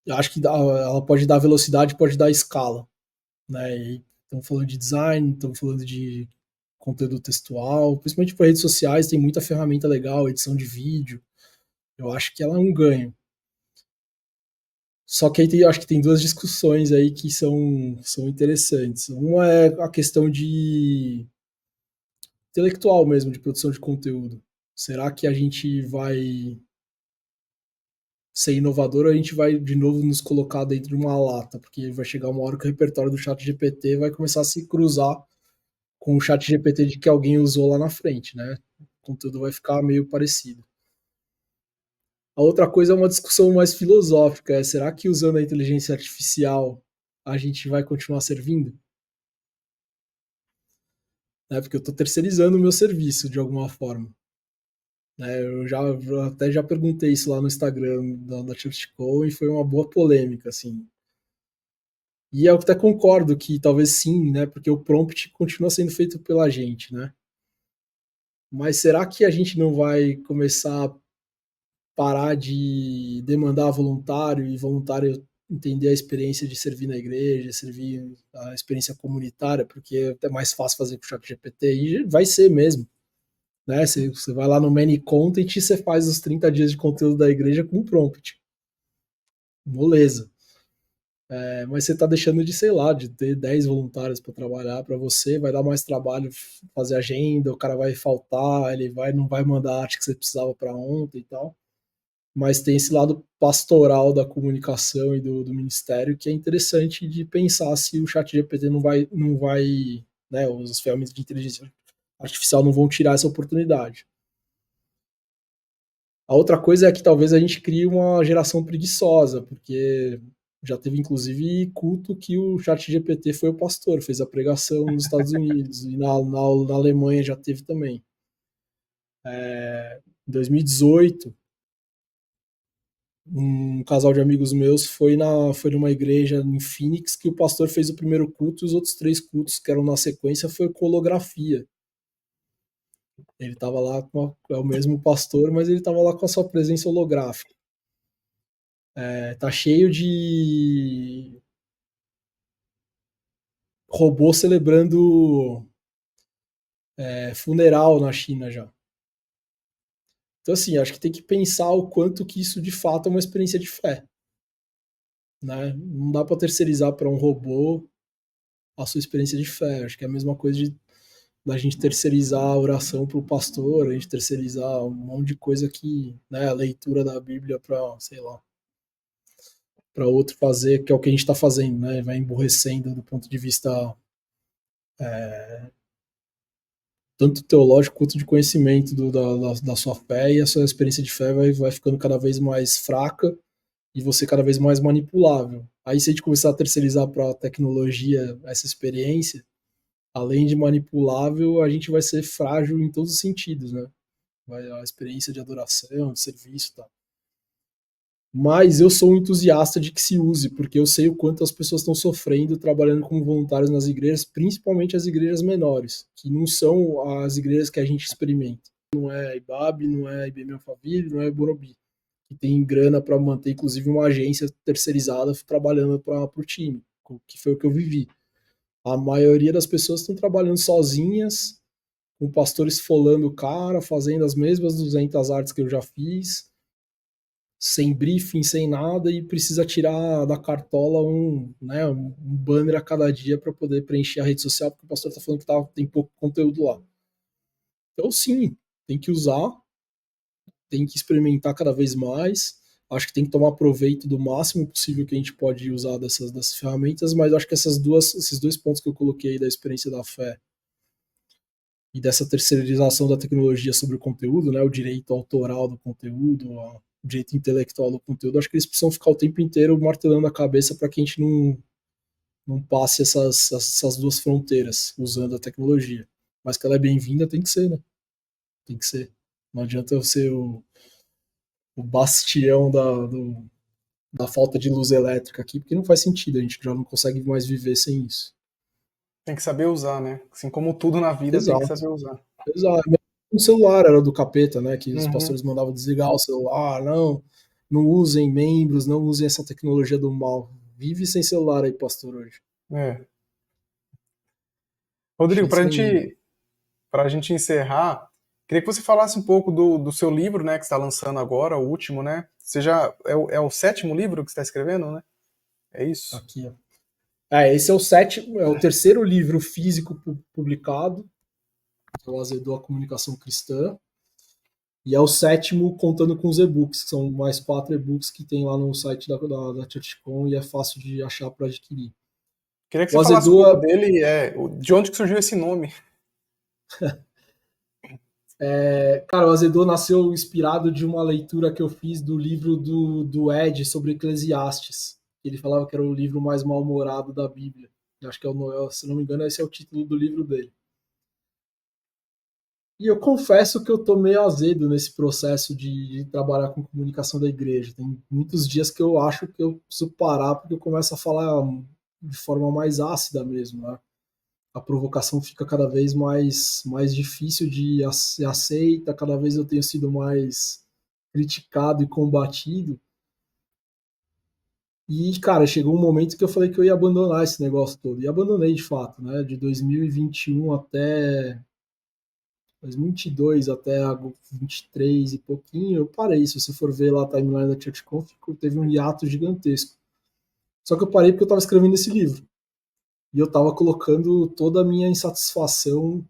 eu acho que ela pode dar velocidade, pode dar escala, né? E estamos falando de design, estamos falando de conteúdo textual, principalmente para redes sociais, tem muita ferramenta legal, edição de vídeo. Eu acho que ela é um ganho. Só que aí acho que tem duas discussões aí que são interessantes. Uma é a questão de intelectual mesmo, de produção de conteúdo. Será que a gente vai ser inovador ou a gente vai de novo nos colocar dentro de uma lata? Porque vai chegar uma hora que o repertório do chat GPT vai começar a se cruzar com o chat GPT de que alguém usou lá na frente, né? O conteúdo vai ficar meio parecido. A outra coisa é uma discussão mais filosófica, será que usando a inteligência artificial a gente vai continuar servindo? Né? Porque eu estou terceirizando o meu serviço de alguma forma. Né? Eu até já perguntei isso lá no Instagram da ChurchCon e foi uma boa polêmica, assim. E eu até concordo que talvez sim, né? Porque o prompt continua sendo feito pela gente, né? Mas será que a gente não vai começar a parar de demandar voluntário e voluntário entender a experiência de servir na igreja, servir a experiência comunitária, porque é até mais fácil fazer com o chat GPT, e vai ser mesmo. Né? Você vai lá no Many Content e você faz os 30 dias de conteúdo da igreja com um prompt. Moleza. Mas você está deixando de, sei lá, de ter 10 voluntários para trabalhar para você, vai dar mais trabalho fazer agenda, o cara vai faltar, ele não vai mandar a arte que você precisava para ontem e tal. mas tem esse lado pastoral da comunicação e do ministério que é interessante de pensar se o ChatGPT não vai, né, as ferramentas de inteligência artificial não vão tirar essa oportunidade. A outra coisa é que talvez a gente crie uma geração preguiçosa, porque já teve inclusive culto que o ChatGPT foi o pastor, fez a pregação nos Estados Unidos e na Alemanha já teve também. Em 2018, um casal de amigos meus foi numa igreja em Phoenix que o pastor fez o primeiro culto e os outros 3 cultos que eram na sequência foi com holografia. Ele estava lá é o mesmo pastor, mas ele estava lá com a sua presença holográfica. Tá cheio de robô celebrando funeral na China já. Então, assim, acho que tem que pensar o quanto que isso de fato é uma experiência de fé. Né? Não dá para terceirizar para um robô a sua experiência de fé. Acho que é a mesma coisa da gente terceirizar a oração para o pastor, a gente terceirizar um monte de coisa que, né, a leitura da Bíblia para, sei lá, para outro fazer, que é o que a gente está fazendo, né? Vai emburrecendo do ponto de vista tanto teológico quanto de conhecimento da sua fé, e a sua experiência de fé vai ficando cada vez mais fraca e você cada vez mais manipulável. Aí se a gente começar a terceirizar para a tecnologia essa experiência, além de manipulável, a gente vai ser frágil em todos os sentidos, né? A experiência de adoração, de serviço e tal. Mas eu sou um entusiasta de que se use, porque eu sei o quanto as pessoas estão sofrendo trabalhando como voluntários nas igrejas, principalmente as igrejas menores, que não são as igrejas que a gente experimenta. Não é a IBAB, não é a IBM Alphaville, não é a Borobi, que tem grana para manter, inclusive, uma agência terceirizada trabalhando para o time, que foi o que eu vivi. A maioria das pessoas estão trabalhando sozinhas, com o pastor esfolando o cara, fazendo as mesmas 200 artes que eu já fiz, sem briefing, sem nada, e precisa tirar da cartola um banner a cada dia para poder preencher a rede social, porque o pastor está falando que tem pouco conteúdo lá. Então, sim, tem que usar, tem que experimentar cada vez mais. Acho que tem que tomar proveito do máximo possível que a gente pode usar dessas ferramentas, mas acho que esses 2 pontos que eu coloquei da experiência da fé e dessa terceirização da tecnologia sobre o conteúdo, né, o direito autoral do conteúdo, o direito intelectual do conteúdo, acho que eles precisam ficar o tempo inteiro martelando a cabeça para que a gente não passe essas 2 fronteiras usando a tecnologia. Mas que ela é bem-vinda, tem que ser, né? Tem que ser. Não adianta eu ser o bastião da falta de luz elétrica aqui, porque não faz sentido, a gente já não consegue mais viver sem isso. Tem que saber usar, né? Assim como tudo na vida, tem que Exato, saber usar. exato. O celular era do capeta, né? Que os Uhum. pastores mandavam desligar o celular, não usem membros, não usem essa tecnologia do mal. Vive sem celular aí, pastor, hoje. É. Rodrigo, Chance nenhuma. para a gente encerrar, queria que você falasse um pouco do seu livro, né, que está lançando agora, o último, né? Você já é o 7º livro que você está escrevendo, né? É isso? Aqui, ó. Esse é o terceiro livro físico publicado, que é o Azedou a Comunicação Cristã. E é o 7º contando com os e-books, que são mais 4 e-books que tem lá no site da ChurchCon e é fácil de achar para adquirir. Queria que O você falasse um Azedou, pouco dele, de onde que surgiu esse nome? cara, o Azedou nasceu inspirado de uma leitura que eu fiz do livro do Ed sobre Eclesiastes. Ele falava que era o livro mais mal-humorado da Bíblia. Eu acho que se não me engano, esse é o título do livro dele. E eu confesso que eu tô meio azedo nesse processo de trabalhar com comunicação da igreja. Tem muitos dias que eu acho que eu preciso parar porque eu começo a falar de forma mais ácida mesmo, né? A provocação fica cada vez mais difícil de ser aceita, cada vez eu tenho sido mais criticado e combatido. E, cara, chegou um momento que eu falei que eu ia abandonar esse negócio todo. E abandonei de fato, né? De 2021 até 2022 até 23 e pouquinho, eu parei. Se você for ver lá a timeline da ChurchConf, teve um hiato gigantesco. Só que eu parei porque eu estava escrevendo esse livro. E eu estava colocando toda a minha insatisfação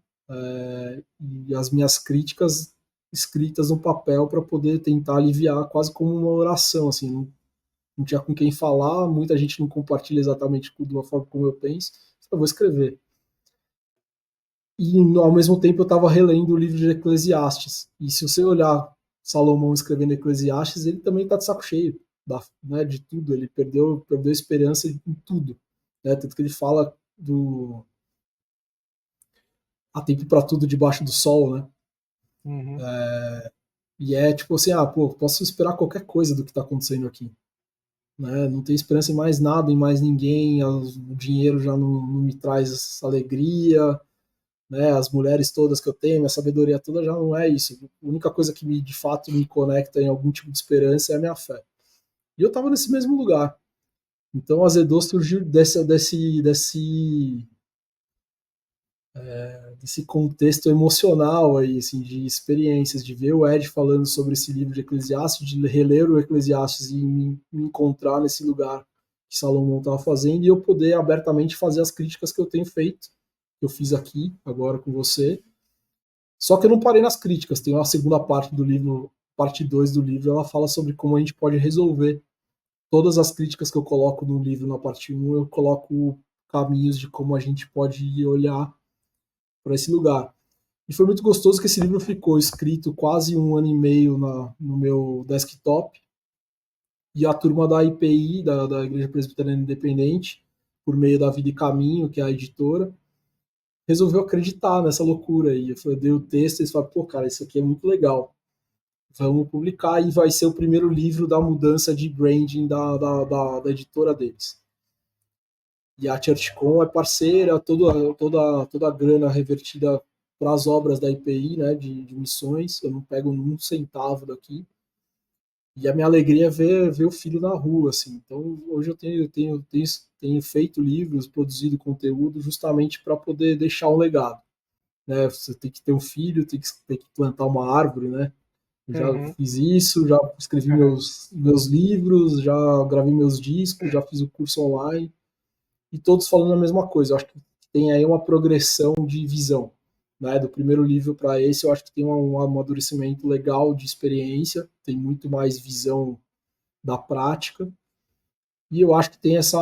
e as minhas críticas escritas no papel para poder tentar aliviar, quase como uma oração, assim, não tinha com quem falar, muita gente não compartilha exatamente da forma como eu penso, eu vou escrever. E ao mesmo tempo eu estava relendo o livro de Eclesiastes. E se você olhar Salomão escrevendo Eclesiastes, ele também está de saco cheio, né, de tudo. Ele perdeu a esperança em tudo. Né? Tanto que ele fala do há tempo para tudo debaixo do sol, né? Uhum. E é tipo assim, pô, posso esperar qualquer coisa do que está acontecendo aqui. Né? Não tenho esperança em mais nada, em mais ninguém. O dinheiro já não me traz alegria. Né, as mulheres todas que eu tenho, minha sabedoria toda já não é isso. A única coisa que de fato me conecta em algum tipo de esperança é a minha fé. E eu estava nesse mesmo lugar. Então, Azedô surgiu desse contexto emocional aí, assim, de experiências, de ver o Ed falando sobre esse livro de Eclesiastes, de reler o Eclesiastes e me encontrar nesse lugar que Salomão estava fazendo e eu poder abertamente fazer as críticas que eu tenho feito, que eu fiz aqui agora com você. Só que eu não parei nas críticas, tem uma segunda parte do livro, parte 2 do livro, ela fala sobre como a gente pode resolver todas as críticas que eu coloco no livro na parte 1, eu coloco caminhos de como a gente pode olhar para esse lugar. E foi muito gostoso que esse livro ficou escrito quase 1 ano e meio no meu desktop, e a turma da IPI, da Igreja Presbiteriana Independente, por meio da Vida e Caminho, que é a editora, resolveu acreditar nessa loucura aí. Eu dei o texto e eles falaram, pô, cara, isso aqui é muito legal. Vamos publicar e vai ser o primeiro livro da mudança de branding da editora deles. E a ChurchCon é parceira, toda a grana revertida para as obras da IPI, né, de missões, eu não pego um centavo daqui. E a minha alegria é ver o filho na rua, assim. Então, hoje eu tenho feito livros, produzido conteúdo justamente para poder deixar um legado. Né? Você tem que ter um filho, tem que plantar uma árvore, né? Eu já Uhum. fiz isso, já escrevi meus livros, já gravei meus discos, já fiz o curso online, e todos falando a mesma coisa. Eu acho que tem aí uma progressão de visão. Né? Do primeiro livro para esse, eu acho que tem um amadurecimento legal de experiência, tem muito mais visão da prática, e eu acho que tem essa.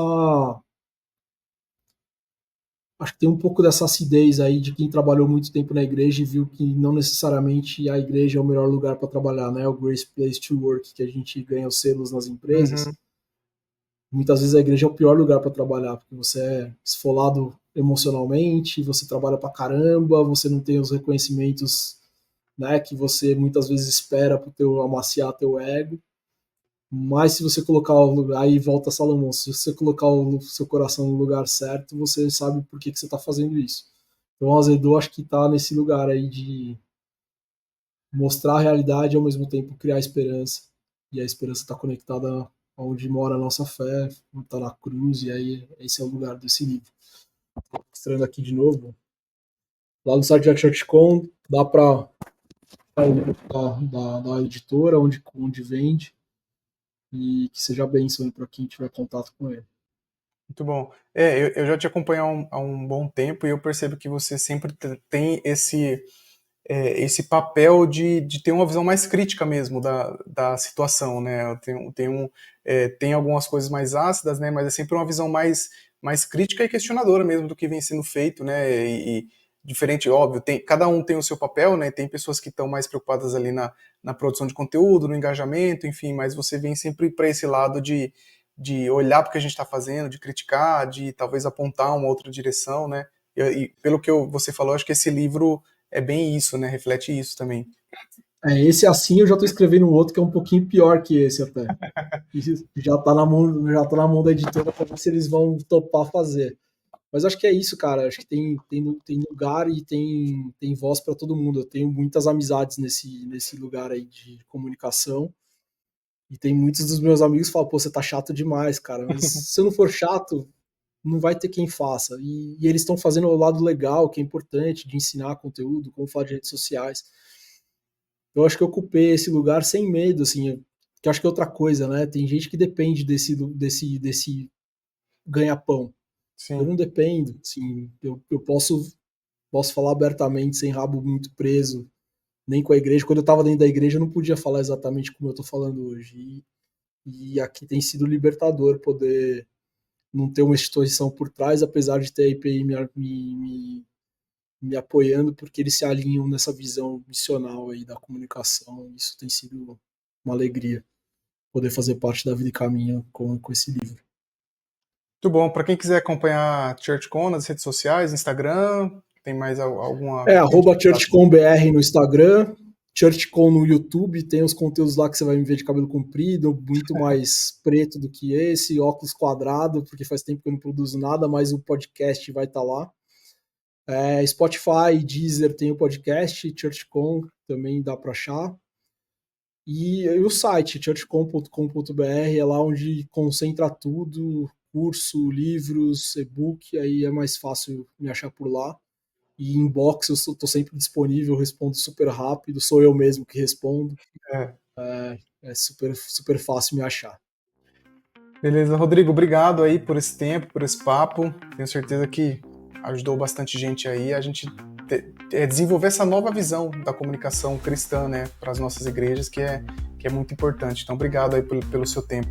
Acho que tem um pouco dessa acidez aí de quem trabalhou muito tempo na igreja e viu que não necessariamente a igreja é o melhor lugar para trabalhar, né? O Grace Place to Work, que a gente ganha os selos nas empresas. Uhum. Muitas vezes a igreja é o pior lugar para trabalhar, porque você é esfolado emocionalmente, você trabalha para caramba, você não tem os reconhecimentos, né, que você muitas vezes espera para teu amaciar teu ego. Mas se você colocar aí volta Salomão, se você colocar o seu coração no lugar certo, você sabe por que você está fazendo isso. Então o Azedo acho que está nesse lugar aí de mostrar a realidade e ao mesmo tempo criar esperança. E a esperança está conectada aonde mora a nossa fé, está na cruz, e aí esse é o lugar desse livro. Mostrando aqui de novo, lá no site da ChurchCon, dá para o livro da editora, onde vende, e que seja bênção para quem tiver contato com ele. Muito bom. Eu já te acompanho há um bom tempo e eu percebo que você sempre tem esse papel de ter uma visão mais crítica mesmo da situação, né? Tem algumas coisas mais ácidas, né? Mas é sempre uma visão mais crítica e questionadora mesmo do que vem sendo feito, né? E diferente, óbvio, cada um tem o seu papel, né? Tem pessoas que estão mais preocupadas ali na produção de conteúdo, no engajamento, enfim, mas você vem sempre para esse lado de olhar para o que a gente está fazendo, de criticar, de talvez apontar uma outra direção, né? E pelo que você falou, acho que esse livro é bem isso, né? Reflete isso também. Esse assim eu já estou escrevendo um outro que é um pouquinho pior que esse até. Já está na mão da editora para ver se eles vão topar fazer. Mas acho que é isso, cara. Acho que tem lugar e tem voz para todo mundo. Eu tenho muitas amizades nesse lugar aí de comunicação. E tem muitos dos meus amigos que falam, pô, você tá chato demais, cara. Mas se eu não for chato, não vai ter quem faça. E eles estão fazendo o lado legal, que é importante, de ensinar conteúdo, como falar de redes sociais. Eu acho que eu ocupei esse lugar sem medo, assim, que eu acho que é outra coisa, né? Tem gente que depende desse ganha-pão. Eu Sim. não dependo, assim, eu posso falar abertamente, sem rabo muito preso, nem com a igreja. Quando eu estava dentro da igreja, eu não podia falar exatamente como eu estou falando hoje. E aqui tem sido libertador poder não ter uma instituição por trás, apesar de ter a IPI me apoiando, porque eles se alinham nessa visão missional aí da comunicação. Isso tem sido uma alegria, poder fazer parte da vida e caminho com esse livro. Muito bom. Para quem quiser acompanhar a ChurchCon nas redes sociais, Instagram, tem mais alguma... @ChurchConBR no Instagram, ChurchCon no YouTube, tem os conteúdos lá que você vai me ver de cabelo comprido, muito mais preto do que esse, óculos quadrado, porque faz tempo que eu não produzo nada, mas o podcast vai estar lá. Spotify, Deezer tem o podcast, ChurchCon também dá para achar. E o site, churchcon.com.br, é lá onde concentra tudo, curso, livros, e-book, aí é mais fácil me achar por lá. E inbox eu estou sempre disponível, respondo super rápido, sou eu mesmo que respondo. É super, super fácil me achar. Beleza, Rodrigo, obrigado aí por esse tempo, por esse papo. Tenho certeza que ajudou bastante gente aí a gente desenvolver essa nova visão da comunicação cristã, né, para as nossas igrejas, que é muito importante. Então, obrigado aí pelo seu tempo.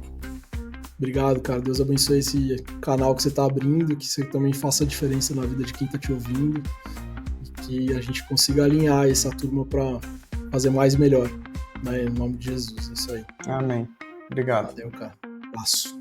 Obrigado, cara. Deus abençoe esse canal que você está abrindo, que você também faça a diferença na vida de quem está te ouvindo e que a gente consiga alinhar essa turma para fazer mais e melhor, né? Em nome de Jesus, é isso aí. Amém. Obrigado. Valeu, cara. Passo.